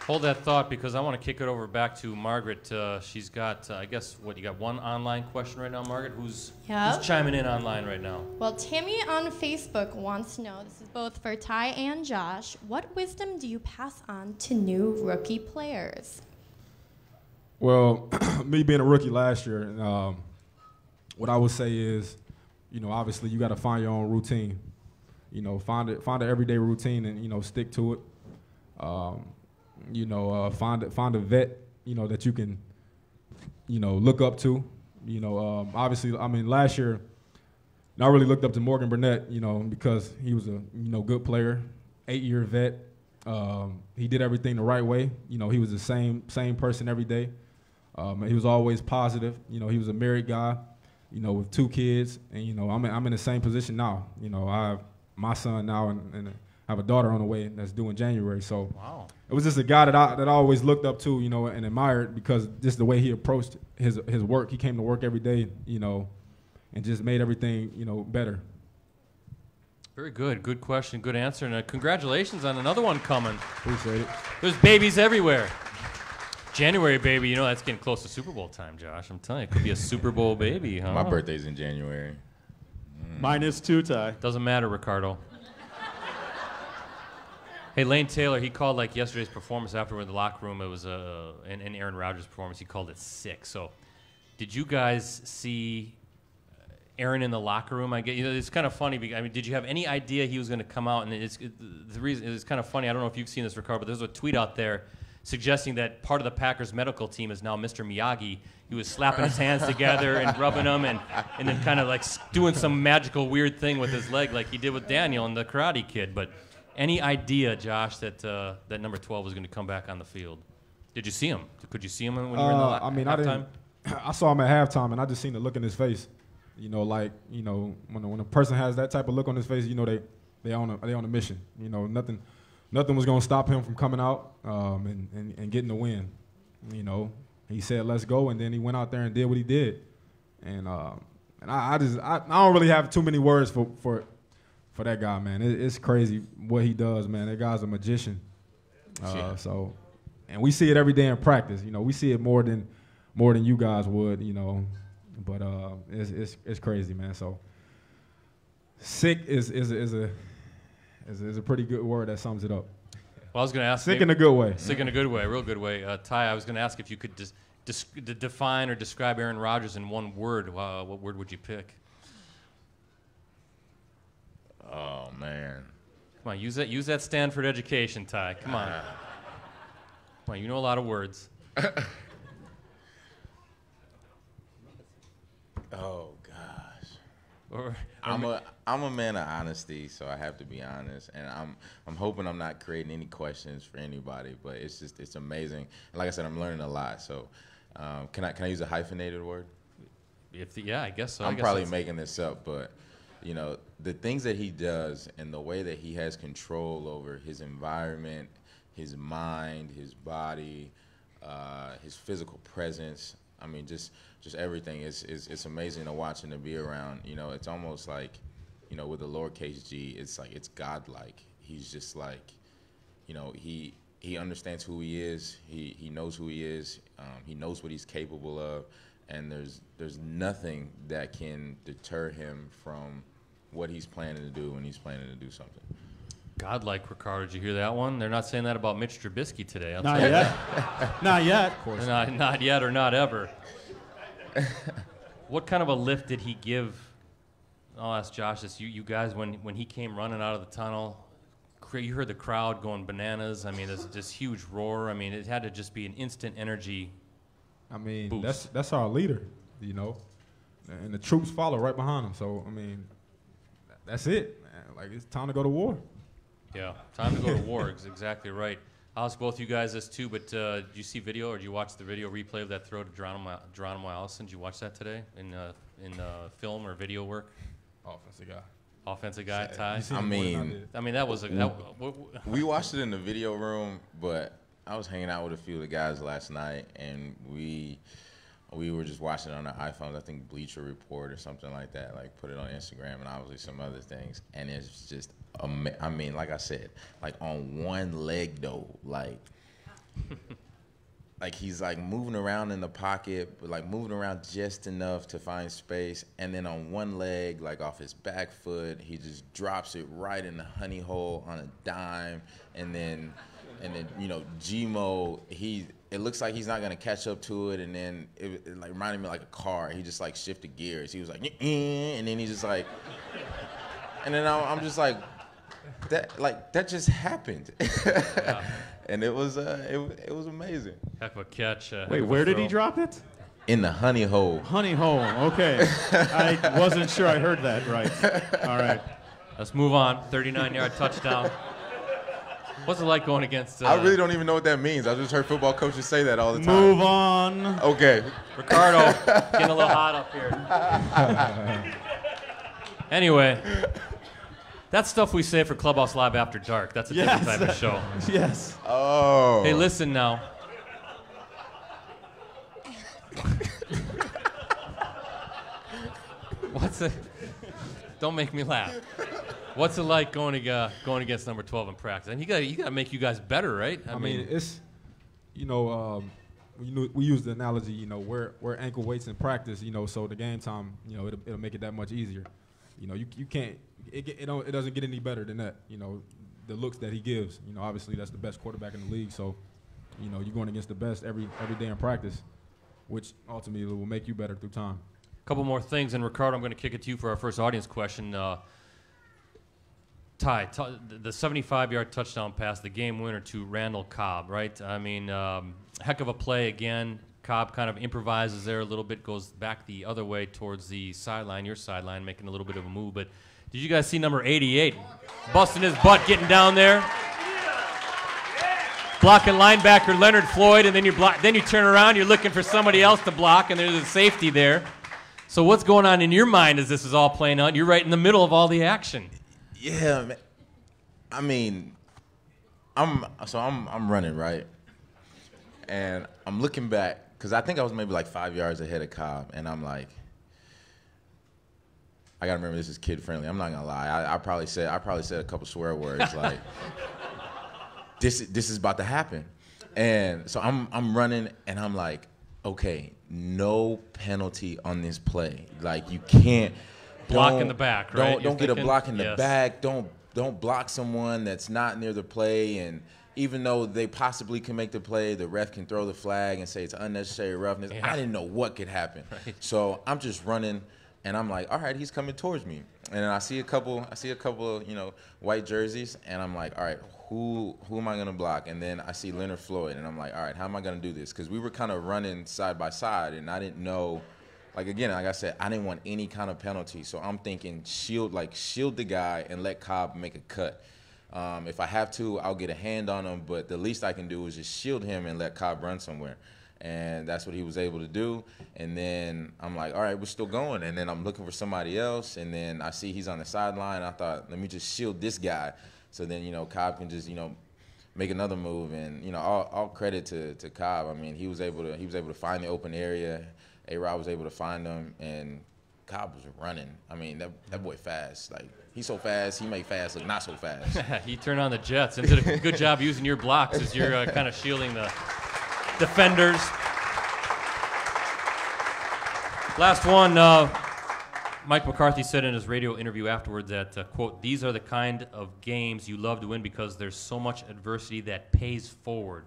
Hold that thought, because I want to kick it over back to Margaret. She's got, I guess, you got one online question right now, Margaret? Who's chiming in online right now? Well, Tammy on Facebook wants to know, this is both for Ty and Josh, what wisdom do you pass on to new rookie players? Well, me being a rookie last year, what I would say is, obviously you got to find your own routine. Find an everyday routine and, stick to it. Find a vet, that you can, look up to. Obviously, I mean, last year, I really looked up to Morgan Burnett, because he was a, good player, 8-year vet. He did everything the right way. He was the same person every day. He was always positive. He was a married guy, with 2 kids, and I'm in the same position now. I have my son now, and I have a daughter on the way that's due in January. So it was just a guy that I always looked up to, and admired, because just the way he approached his work. He came to work every day, and just made everything, better. Very good. Good question. Good answer. And congratulations on another one coming. Appreciate it. There's babies everywhere. January baby, that's getting close to Super Bowl time, Josh. I'm telling you, it could be a Super Bowl baby, huh? My birthday's in January. Mine is too, Ty. Doesn't matter, Ricardo. Hey, Lane Taylor, he called yesterday's performance afterward in the locker room. It was an Aaron Rodgers performance. He called it sick. So, did you guys see Aaron in the locker room? I get it's kind of funny. Because, I mean, did you have any idea he was going to come out? And the reason it's kind of funny. I don't know if you've seen this, Ricardo, but there's a tweet out there suggesting that part of the Packers medical team is now Mr. Miyagi. He was slapping his hands together and rubbing them, and then kind of doing some magical weird thing with his leg, like he did with Daniel and the Karate Kid. But any idea, Josh, that that number 12 was going to come back on the field? Did you see him? Could you see him when you were in the halftime? I saw him at halftime, and I just seen the look in his face. When a person has that type of look on his face, they on a mission. Nothing was going to stop him from coming out and getting the win. He said, "Let's go," and then he went out there and did what he did. And I don't really have too many words for that guy, man. It's crazy what he does, man. That guy's a magician. So, and we see it every day in practice. We see it more than you guys would. But it's crazy, man. So, sick is a pretty good word that sums it up. Well, I was going to ask. Sick in a good way. Sick in a good way, real good way. Ty, I was going to ask if you could define or describe Aaron Rodgers in one word. What word would you pick? Oh man! Come on, use that Stanford education, Ty. Come on. Come on, you know a lot of words. Oh gosh. I'm a man of honesty, so I have to be honest, and I'm hoping I'm not creating any questions for anybody, but it's amazing. And like I said, I'm learning a lot. So, can I use a hyphenated word? Yeah, I guess so. I'm probably making this up, but the things that he does and the way that he has control over his environment, his mind, his body, his physical presence. I mean, just everything. It's amazing to watch and to be around. It's almost like, with the lowercase g, it's like it's godlike. He's just like, he understands who he is. He knows who he is. He knows what he's capable of, and there's nothing that can deter him from what he's planning to do when he's planning to do something. Godlike, Ricardo. Did you hear that one? They're not saying that about Mitch Trubisky today. Not yet. Not yet. Of course. Not yet or not ever. What kind of a lift did he give? I'll ask Josh this. You guys, when he came running out of the tunnel, you heard the crowd going bananas. I mean, there's this huge roar. I mean, it had to just be an instant energy. I mean, boost. that's our leader, you know, and the troops follow right behind him. So I mean, that's it, man. Like, it's time to go to war. Yeah, time to go to war. Is exactly right. I'll ask both you guys this too, but did you see video or did you watch the video replay of that throw to Geronimo Allison? Did you watch that today in film or video work? Offensive guy, Ty. I mean, that was we watched it in the video room, but I was hanging out with a few of the guys last night, and we were just watching it on our iPhones. I think Bleacher Report or something like that, like put it on Instagram and obviously some other things. And it's just, I mean, like I said, like on one leg though, like he's like moving around in the pocket, but like moving around just enough to find space. And then on one leg, like off his back foot, he just drops it right in the honey hole on a dime. And then you know, Gmo, it looks like he's not gonna catch up to it, and then it like reminded me like a car. He just like shifted gears. He was like, and then he just like, and then I'm just like, that just happened, Yeah. and it was amazing. Heck of a catch. Wait, where did he drop it? In the honey hole. Honey hole. Okay, I wasn't sure I heard that right. All right. Let's move on. 39-yard touchdown. What's it like going against? I really don't even know what that means. I just heard football coaches say that all the time. Move on. Okay. Ricardo, getting a little hot up here. Anyway, that's stuff we say for Clubhouse Live After Dark. That's a different type of show. Yes. Oh. Hey, listen now. Don't make me laugh. What's it like going against number 12 in practice? And you got to make you guys better, right? I mean, it's, you know, we use the analogy, you know, we're ankle weights in practice, you know, so the game time, you know, it'll make it that much easier. You know, you can't, it doesn't get any better than that. You know, the looks that he gives, you know, obviously that's the best quarterback in the league. So, you know, you're going against the best every day in practice, which ultimately will make you better through time. Couple more things, and Ricardo, I'm going to kick it to you for our first audience question. Ty, the 75-yard touchdown pass, the game winner to Randall Cobb, right? I mean, heck of a play again. Cobb kind of improvises there a little bit, goes back the other way towards the sideline, your sideline, making a little bit of a move. But did you guys see number 88 busting his butt, getting down there, blocking linebacker Leonard Floyd, and then you turn around, you're looking for somebody else to block, and there's a safety there. So what's going on in your mind as this is all playing out? You're right in the middle of all the action. Yeah, man. I mean, I'm running, right? And I'm looking back, because I think I was maybe like 5 yards ahead of Cobb, and I'm like, I gotta remember this is kid friendly. I'm not gonna lie. I probably said a couple swear words like, this is about to happen. And so I'm running, and I'm like, okay, no penalty on this play. Like, you can't block in the back, right? Don't get a block in the back. Don't block someone that's not near the play. And even though they possibly can make the play, the ref can throw the flag and say it's unnecessary roughness. Yeah. I didn't know what could happen. Right. So I'm just running, and I'm like, all right, he's coming towards me. And then I see a couple of, you know, white jerseys, and I'm like, all right, who am I gonna block? And then I see Leonard Floyd, and I'm like, all right, how am I gonna do this? Because we were kind of running side by side, and I didn't know. Like, again, like I said, I didn't want any kind of penalty. So I'm thinking shield the guy and let Cobb make a cut. If I have to, I'll get a hand on him, but the least I can do is just shield him and let Cobb run somewhere. And that's what he was able to do. And then I'm like, all right, we're still going. And then I'm looking for somebody else, and then I see he's on the sideline. I thought, let me just shield this guy. So then, you know, Cobb can just, you know, make another move. And, you know, all credit to Cobb. I mean, he was able to find the open area. A-Rod was able to find him, and Cobb was running. I mean, that boy fast. Like, he's so fast, he make fast look not so fast. He turned on the jets and did a good job using your blocks as you're kind of shielding the defenders. Last one, Mike McCarthy said in his radio interview afterward that, quote, these are the kind of games you love to win because there's so much adversity that pays forward.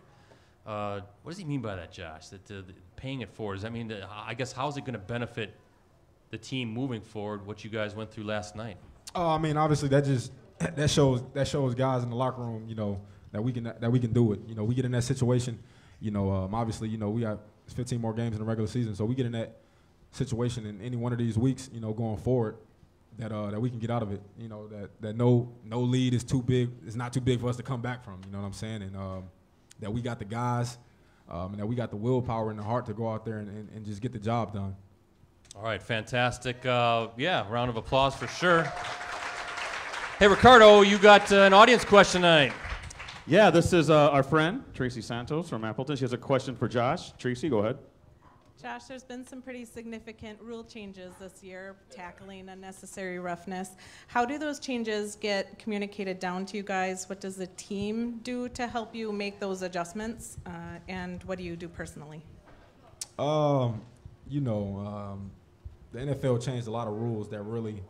What does he mean by that, Josh? That paying it forward? Does that mean that, I guess, how is it going to benefit the team moving forward, what you guys went through last night? I mean, obviously that just that shows guys in the locker room, that we can do it. We get in that situation, obviously, we got 15 more games in the regular season, so we get in that situation in any one of these weeks, going forward, that we can get out of it. That no lead is too big. It's not too big for us to come back from. You know what I'm saying? And that we got the guys, and that we got the willpower and the heart to go out there and just get the job done. All right, fantastic. Round of applause for sure. Hey, Ricardo, you got an audience question tonight. Yeah, this is our friend, Tracy Santos from Appleton. She has a question for Josh. Tracy, go ahead. Josh, there's been some pretty significant rule changes this year, tackling unnecessary roughness. How do those changes get communicated down to you guys? What does the team do to help you make those adjustments? And what do you do personally? The NFL changed a lot of rules that really,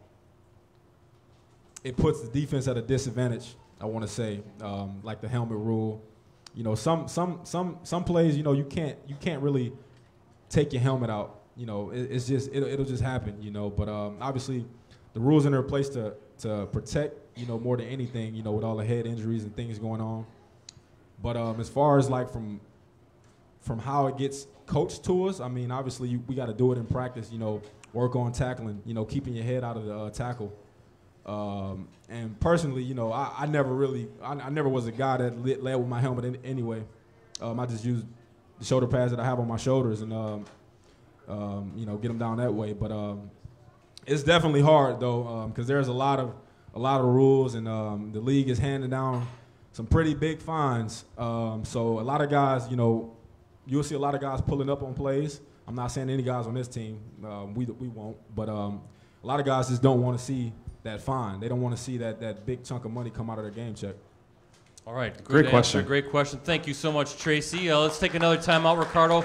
it puts the defense at a disadvantage, I want to say, like the helmet rule. Some plays, you can't really take your helmet out. It's just it'll just happen. But obviously, the rules in their place to protect. More than anything. With all the head injuries and things going on. But as far as like from how it gets coached to us, I mean, obviously we got to do it in practice. Work on tackling. Keeping your head out of the tackle. And personally, I never was a guy that led with my helmet anyway. I just used the shoulder pads that I have on my shoulders and, get them down that way. But it's definitely hard though, because there's a lot of rules, and the league is handing down some pretty big fines. So a lot of guys, you'll see a lot of guys pulling up on plays. I'm not saying any guys on this team, we won't, but a lot of guys just don't want to see that fine. They don't want to see that big chunk of money come out of their game check. All right, great question. Great question. Thank you so much, Tracy. Let's take another timeout, Ricardo.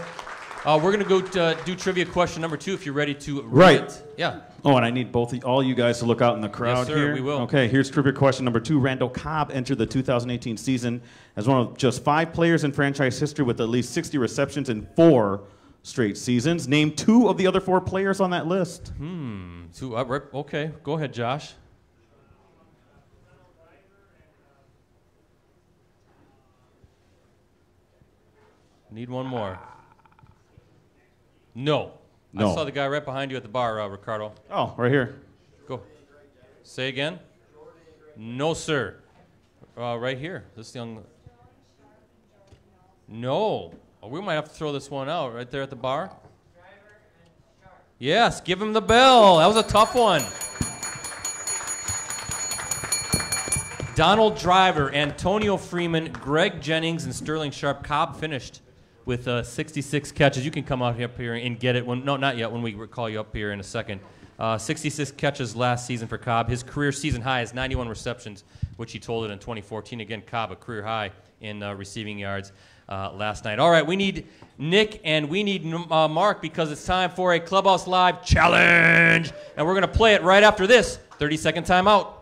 We're going to go do trivia question number 2 if you're ready to read it. Yeah. Oh, and I need all you guys to look out in the crowd yes, sir, here. We will. Okay, here's trivia question number 2. Randall Cobb entered the 2018 season as one of just 5 players in franchise history with at least 60 receptions in 4 straight seasons. Name 2 of the other 4 players on that list. 2. Okay, go ahead, Josh. Need one more. No. I saw the guy right behind you at the bar, Ricardo. Oh, right here. Go. Say again. No, sir. Right here. This young. No. Oh, we might have to throw this one out right there at the bar. Yes, give him the bell. That was a tough one. Donald Driver, Antonio Freeman, Greg Jennings, and Sterling Sharp. Cobb finished with 66 catches. You can come out up here and get it. No, not yet, when we call you up here in a second. 66 catches last season for Cobb. His career season high is 91 receptions, which he told it in 2014. Again, Cobb, a career high in receiving yards last night. All right, we need Nick and we need Mark because it's time for a Clubhouse Live challenge. And we're going to play it right after this 30-second timeout.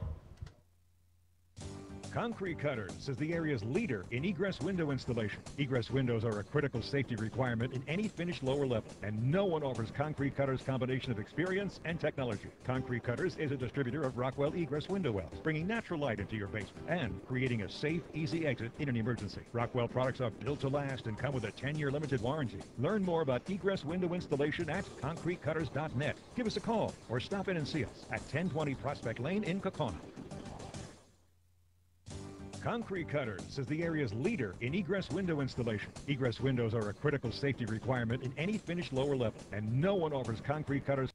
Concrete Cutters is the area's leader in egress window installation. Egress windows are a critical safety requirement in any finished lower level, and no one offers Concrete Cutters' combination of experience and technology. Concrete Cutters is a distributor of Rockwell egress window wells, bringing natural light into your basement and creating a safe, easy exit in an emergency. Rockwell products are built to last and come with a 10-year limited warranty. Learn more about egress window installation at concretecutters.net. Give us a call or stop in and see us at 1020 Prospect Lane in Kaukauna. Concrete Cutters is the area's leader in egress window installation. Egress windows are a critical safety requirement in any finished lower level, and no one offers Concrete Cutters.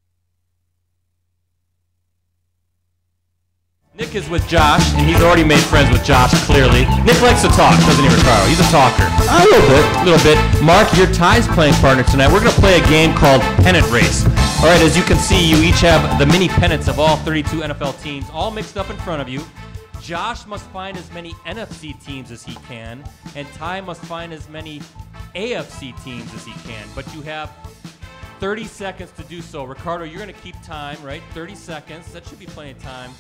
Nick is with Josh, and he's already made friends with Josh, clearly. Nick likes to talk, doesn't he, Ricardo? He's a talker. A little bit. Mark, you're Ty's playing partner tonight. We're going to play a game called Pennant Race. All right, as you can see, you each have the mini pennants of all 32 NFL teams, all mixed up in front of you. Josh must find as many NFC teams as he can, and Ty must find as many AFC teams as he can. But you have 30 seconds to do so. Ricardo, you're going to keep time, right? 30 seconds. That should be plenty of time.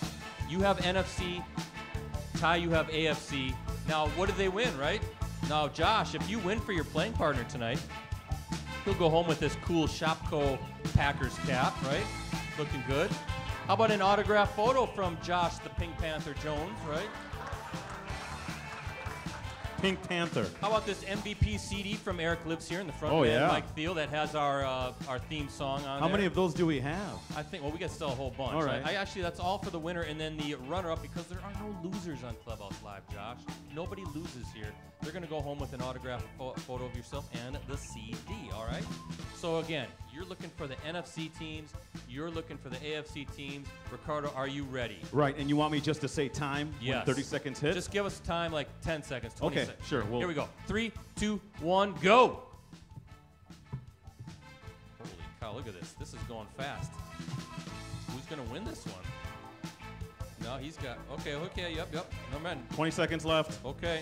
You have NFC. Ty, you have AFC. Now, what do they win, right? Now, Josh, if you win for your playing partner tonight, he'll go home with this cool Shopko Packers cap, right? Looking good. How about an autograph photo from Josh the Pink Panther Jones, right? Pink Panther. How about this MVP CD from Eric Lives Here in the front Oh, man, yeah. Mike Thiel, that has our theme song on How there. many of those do we have? I think, well, we got still a whole bunch. All right. Actually, that's all for the winner, and then the runner-up, because there are no losers on Clubhouse Live, Josh. Nobody loses here. They're going to go home with an autographed photo of yourself and the CD, all right? So, again, you're looking for the NFC teams. You're looking for the AFC teams. Ricardo, are you ready? Right, and you want me just to say time Yes. when 30 seconds hit? Just give us time, like 10 seconds, 20 Okay, seconds. sure, Here we go. 3, 2, 1, go. Holy cow, look at this. This is going fast. Who's going to win this one? No, he's got, okay, yep. No, man. 20 seconds left. Okay.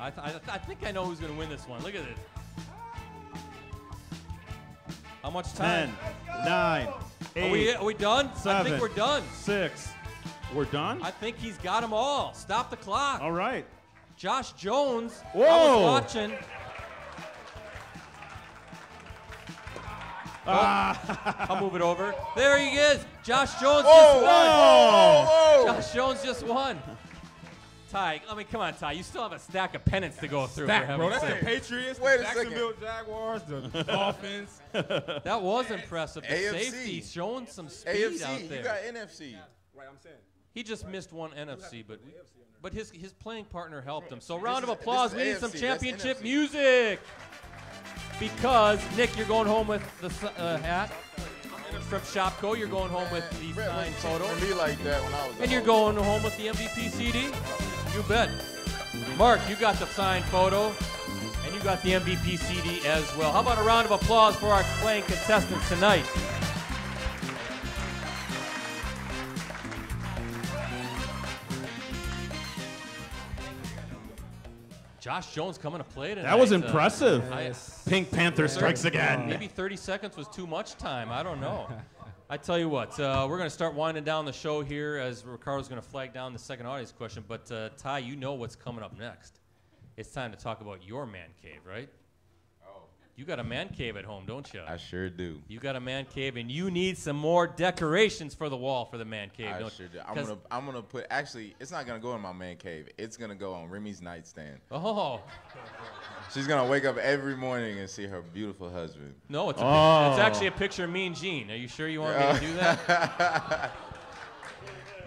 I think I know who's going to win this one. Look at this. How much time? 10, 9, 8, Are we done? 7, I think we're done. 6. We're done? I think he's got them all. Stop the clock. All right. Josh Jones. Whoa. I was watching. I'll move it over. There he is. Josh Jones just won. Josh Jones just won. Ty, I mean, come on, Ty. You still have a stack of pennants to go through. Stack, for bro. heaven's That's the sake. Patriots, Wait the a second. Jacksonville Jaguars, the Dolphins. That was impressive. The AFC. safety showing some speed AFC, out you there. got NFC. Right, I'm saying. He just missed one NFC, but his playing partner helped him. So round of applause. We need some AFC, championship that's NFC. music. Because, Nick, you're going home with the hat from Shopko. You're going home with the signed photo. For me like that when I was. And you're going home with the MVP CD? You bet. Mark, you got the signed photo, and you got the MVP CD as well. How about a round of applause for our playing contestants tonight? Josh Jones coming to play tonight. That was impressive. Yes. Pink Panther strikes again. Maybe 30 seconds was too much time. I don't know. I tell you what, we're going to start winding down the show here as Ricardo's going to flag down the second audience question. But, Ty, you know what's coming up next. It's time to talk about your man cave, right? Oh. You got a man cave at home, don't you? I sure do. You got a man cave, and you need some more decorations for the wall for the man cave, I don't sure you? do. I'm gonna put. Actually, it's not gonna go in my man cave. It's gonna go on Remy's nightstand. Oh. She's gonna wake up every morning and see her beautiful husband. No, it's actually a picture of me and Gene. Are you sure you want me to do that?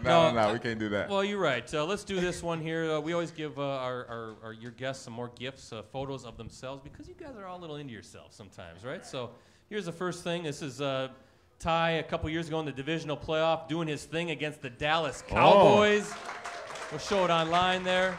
No, we can't do that. Well, you're right. Let's do this one here. We always give your guests some more gifts, photos of themselves, because you guys are all a little into yourselves sometimes, right? So here's the first thing. This is Ty a couple years ago in the divisional playoff doing his thing against the Dallas Cowboys. We'll show it online there.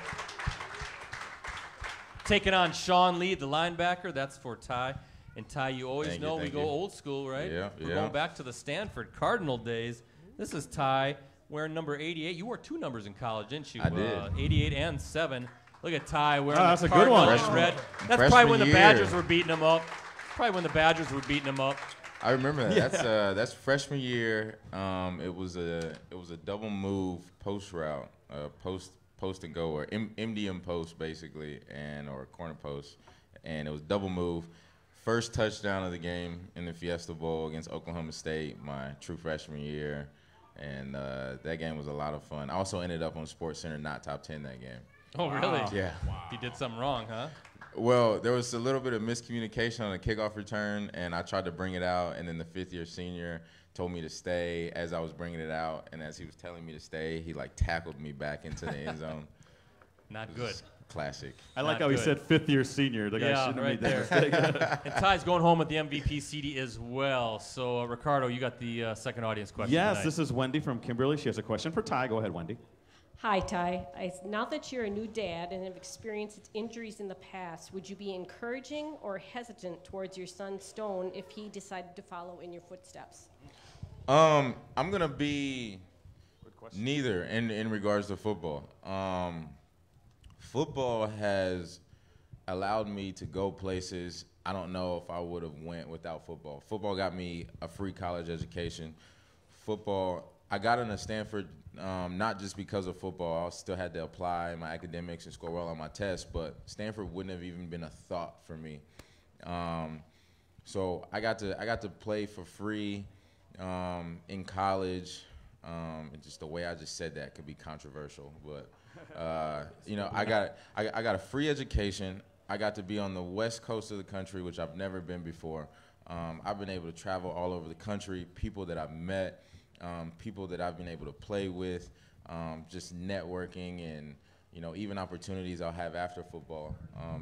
Taking on Sean Lee, the linebacker. That's for Ty. And Ty, you always know we go old school, right? Yeah, We're going back to the Stanford Cardinal days. This is Ty wearing number 88. You wore two numbers in college, didn't you? I did. 88 and 7. Look at Ty wearing that's the a good Cardinal one. in red. That's Freshman probably when the year. Badgers were beating him up. I remember that. That's freshman year. It was a double move post route, post and go, or MDM post basically, or corner post, and it was double move. First touchdown of the game in the Fiesta Bowl against Oklahoma State, my true freshman year, and that game was a lot of fun. I also ended up on SportsCenter not top 10 that game. Oh, really? Yeah. You did something wrong, huh? Well, there was a little bit of miscommunication on the kickoff return, and I tried to bring it out, and then the fifth-year senior told me to stay as I was bringing it out, and as he was telling me to stay, he, tackled me back into the end zone. Not good. Classic. I like Not how he good. said fifth-year senior. The guy Yeah, shouldn't right have made that mistake. And Ty's going home with the MVP CD as well. So, Ricardo, you got the second audience question Yes, tonight. this is Wendy from Kimberly. She has a question for Ty. Go ahead, Wendy. Hi, Ty. Now that you're a new dad and have experienced injuries in the past, would you be encouraging or hesitant towards your son Stone if he decided to follow in your footsteps? I'm going to be neither in regards to football. Football has allowed me to go places I don't know if I would have went without football. Football got me a free college education. I got into Stanford not just because of football. I still had to apply my academics and score well on my tests, but Stanford wouldn't have even been a thought for me. So I got to play for free in college, and just the way I just said that could be controversial, but I got a free education. I got to be on the west coast of the country, which I've never been before. I've been able to travel all over the country, people that I've met, people that I've been able to play with, just networking and, even opportunities I'll have after football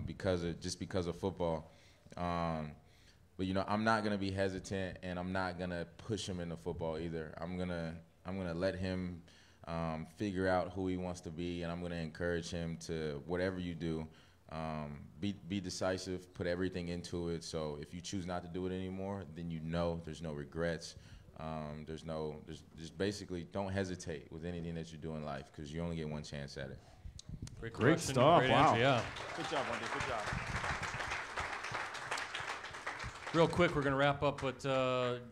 because of football. But I'm not gonna be hesitant, and I'm not gonna push him into football either. I'm gonna let him figure out who he wants to be, and I'm gonna encourage him to, whatever you do, be decisive, put everything into it. So if you choose not to do it anymore, then there's no regrets. There's just basically don't hesitate with anything that you do in life, because you only get one chance at it. Great stuff. Great Wow. answer, yeah. Good job, Wendy. Good job. Real quick, we're going to wrap up, but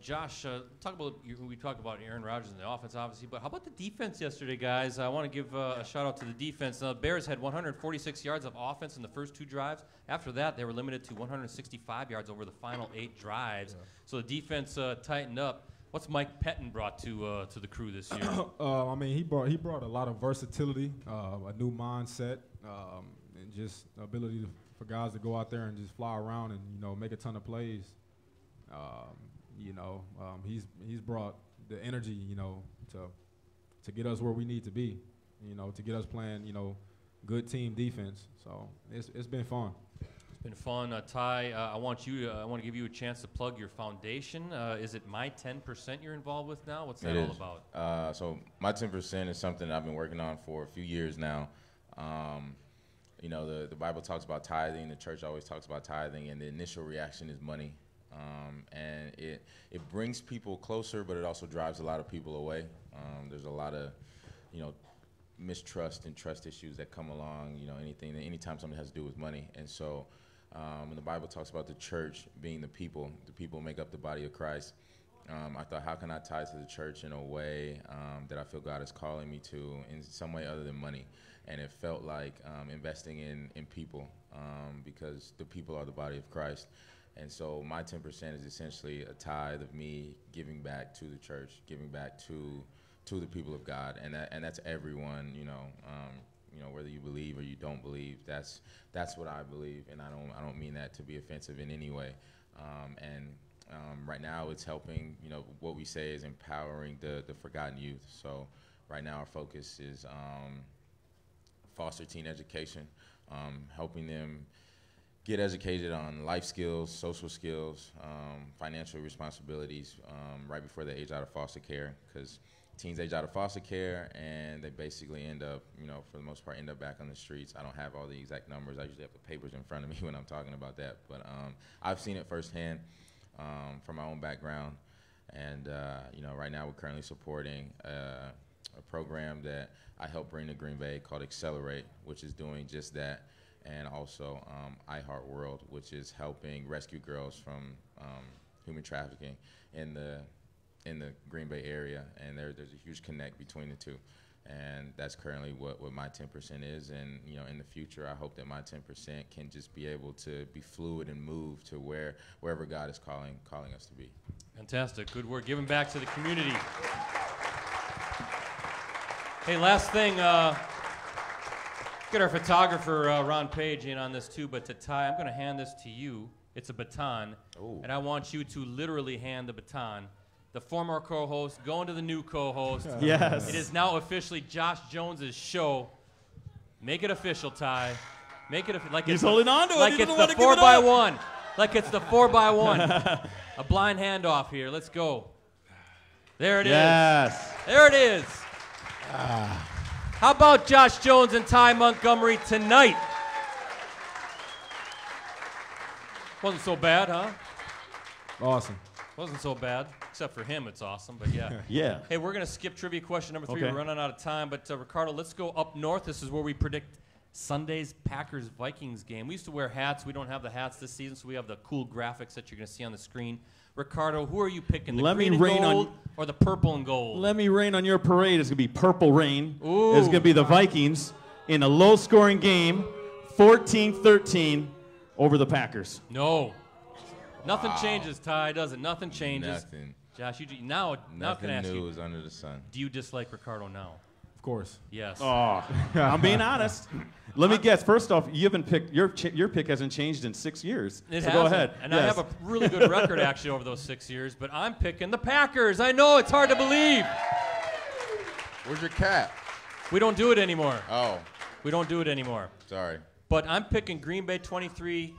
Josh, we talked about Aaron Rodgers and the offense, obviously, but how about the defense yesterday, guys? I want to give a shout-out to the defense. The Bears had 146 yards of offense in the first 2 drives. After that, they were limited to 165 yards over the final 8 drives. Yeah. So the defense tightened up. What's Mike Pettin brought to the crew this year? He brought a lot of versatility, a new mindset, and just the ability for guys to go out there and just fly around and make a ton of plays. He's brought the energy to get us where we need to be, to get us playing good team defense. So it's been fun. It's been fun. Ty, I want to give you a chance to plug your foundation. Is it My 10% you're involved with now? What's that all about? So My 10% is something that I've been working on for a few years now. The Bible talks about tithing. The church always talks about tithing, and the initial reaction is money. And it brings people closer, but it also drives a lot of people away. There's a lot of, mistrust and trust issues that come along, anytime something has to do with money. And so when the Bible talks about the church being the people make up the body of Christ, I thought, how can I tie to the church in a way that I feel God is calling me to in some way other than money? And it felt like investing in people because the people are the body of Christ. And so My 10% is essentially a tithe of me giving back to the church, giving back to the people of God, and that's everyone. Whether you believe or you don't believe, that's what I believe, and I don't mean that to be offensive in any way. Right now, it's helping. What we say is empowering the forgotten youth. So right now, our focus is foster teen education, helping them get educated on life skills, social skills, financial responsibilities right before they age out of foster care, because teens age out of foster care and they basically end up, for the most part, end up back on the streets. I don't have all the exact numbers. I usually have the papers in front of me when I'm talking about that. But I've seen it firsthand from my own background. And, right now we're currently supporting a program that I helped bring to Green Bay called Accelerate, which is doing just that. And also iHeart World, which is helping rescue girls from human trafficking in the Green Bay area. And there's a huge connect between the two. And that's currently what My 10% is. And in the future, I hope that My 10% can just be able to be fluid and move to wherever God is calling us to be. Fantastic. Good work. Giving back to the community. Hey, last thing. Get our photographer, Ron Page, in on this too, but to Ty, I'm going to hand this to you. It's a baton, and I want you to literally hand the baton. The former co-host going to the new co-host. Yes. It is now officially Josh Jones's show. Make it official, Ty. Make it like He's holding on to it. Like He it's doesn't the want to give it up. 4x1. Like it's the 4x1. A blind handoff here. Let's go. There it is. Yes. There it is. How about Josh Jones and Ty Montgomery tonight? Wasn't so bad, huh? Awesome. Wasn't so bad, except for him. It's awesome, but yeah. Yeah. Hey, we're gonna skip trivia question number 3. Okay. We're running out of time, but Ricardo, let's go up north. This is where we predict Sunday's Packers-Vikings game. We used to wear hats. We don't have the hats this season, so we have the cool graphics that you're gonna see on the screen. Ricardo, who are you picking? The green and gold or the purple and gold? Let me rain on your parade. It's going to be purple rain. Ooh. It's going to be the Vikings in a low-scoring game, 14-13 over the Packers. No. Nothing changes, Ty, does it? Nothing changes. Nothing. Josh, now can I ask Nothing new you, is under the sun. do you dislike Ricardo now? Of course. Yes. Oh, I'm being honest. Let me guess. First off, you haven't picked your pick hasn't changed in 6 years. It so hasn't. go ahead. And yes. I have a really good record actually over those 6 years, but I'm picking the Packers. I know it's hard to believe. Where's your cap? We don't do it anymore. Oh, We don't do it anymore. sorry. But I'm picking Green Bay 23,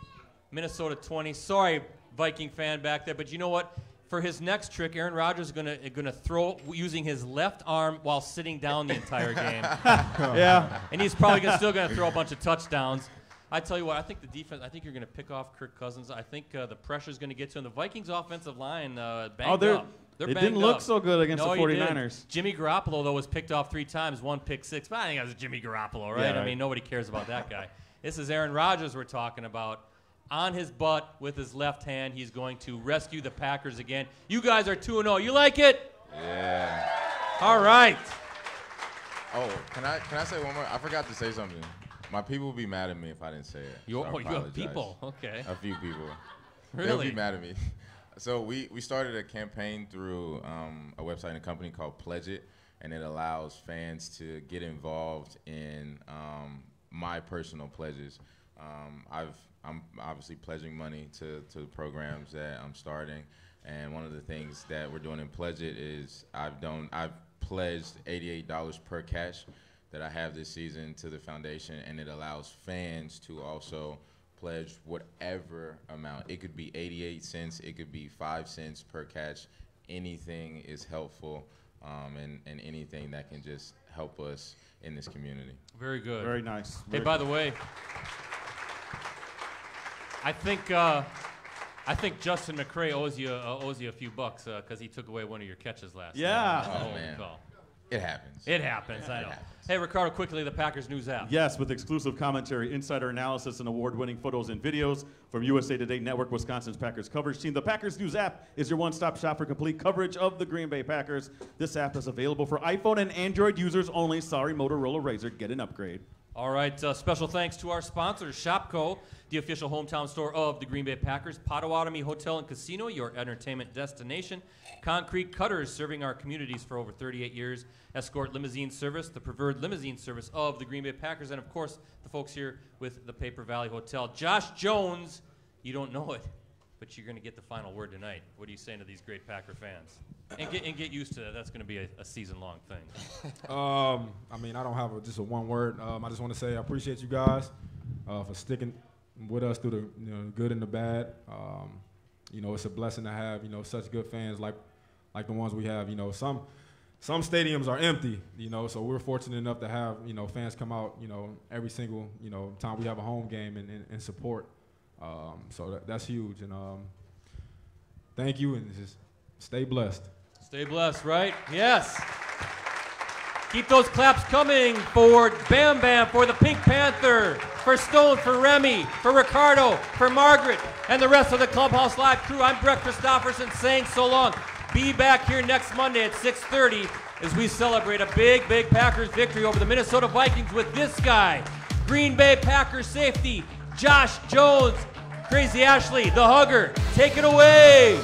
Minnesota 20. Sorry, Viking fan back there, but you know what? For his next trick, Aaron Rodgers is gonna throw using his left arm while sitting down the entire game. Yeah. And he's probably still gonna throw a bunch of touchdowns. I tell you what, I think the defense. I think you're gonna pick off Kirk Cousins. I think the pressure's gonna get to him. The Vikings' offensive line banged up. They're it banged didn't look up. so good against No, the he 49ers. did. Jimmy Garoppolo though was picked off 3 times, 1 pick 6. But I think that was Jimmy Garoppolo, right? Yeah, right. I mean, nobody cares about that guy. This is Aaron Rodgers we're talking about. On his butt with his left hand, he's going to rescue the Packers again. You guys are 2-0. You like it? Yeah. All right. Oh, can I say one more? I forgot to say something. My people will be mad at me if I didn't say it. You so I have apologize. people. Okay. A few people. They'll Really? be mad at me. So we started a campaign through a website and a company called Pledge It, and it allows fans to get involved in my personal pledges. I'm obviously pledging money to programs that I'm starting, and one of the things that we're doing in Pledge It is I've pledged $88 per catch that I have this season to the foundation, and it allows fans to also pledge whatever amount. It could be 88 cents, it could be 5 cents per catch. Anything is helpful, and anything that can just help us in this community. Very good. Very nice. Hey, by the way, I think Justin McCray owes you a few bucks because he took away one of your catches last Yeah. night. Oh, man. Call. It happens. It happens. I know. happens. Hey, Ricardo, quickly, the Packers News app. Yes, with exclusive commentary, insider analysis, and award-winning photos and videos from USA Today Network, Wisconsin's Packers coverage team. The Packers News app is your one-stop shop for complete coverage of the Green Bay Packers. This app is available for iPhone and Android users only. Sorry, Motorola Razr, get an upgrade. All right, special thanks to our sponsors, Shopko, the official hometown store of the Green Bay Packers, Potawatomi Hotel and Casino, your entertainment destination, Concrete Cutters, serving our communities for over 38 years, Escort Limousine Service, the preferred limousine service of the Green Bay Packers, and of course, the folks here with the Paper Valley Hotel. Josh Jones, you don't know it, but you're going to get the final word tonight. What are you saying to these great Packer fans? And get used to that. That's going to be a season-long thing. I mean, I don't have just a one word. I just want to say I appreciate you guys for sticking with us through the good and the bad. It's a blessing to have such good fans like the ones we have. Some stadiums are empty. So we're fortunate enough to have fans come out every single time we have a home game and support. So that's huge. And thank you, and just stay blessed. Stay blessed, right? Yes. Keep those claps coming for Bam Bam, for the Pink Panther, for Stone, for Remy, for Ricardo, for Margaret, and the rest of the Clubhouse Live crew. I'm Brett Christopherson saying so long. Be back here next Monday at 6:30 as we celebrate a big, big Packers victory over the Minnesota Vikings with this guy, Green Bay Packers safety, Josh Jones, Crazy Ashley, the hugger. Take it away.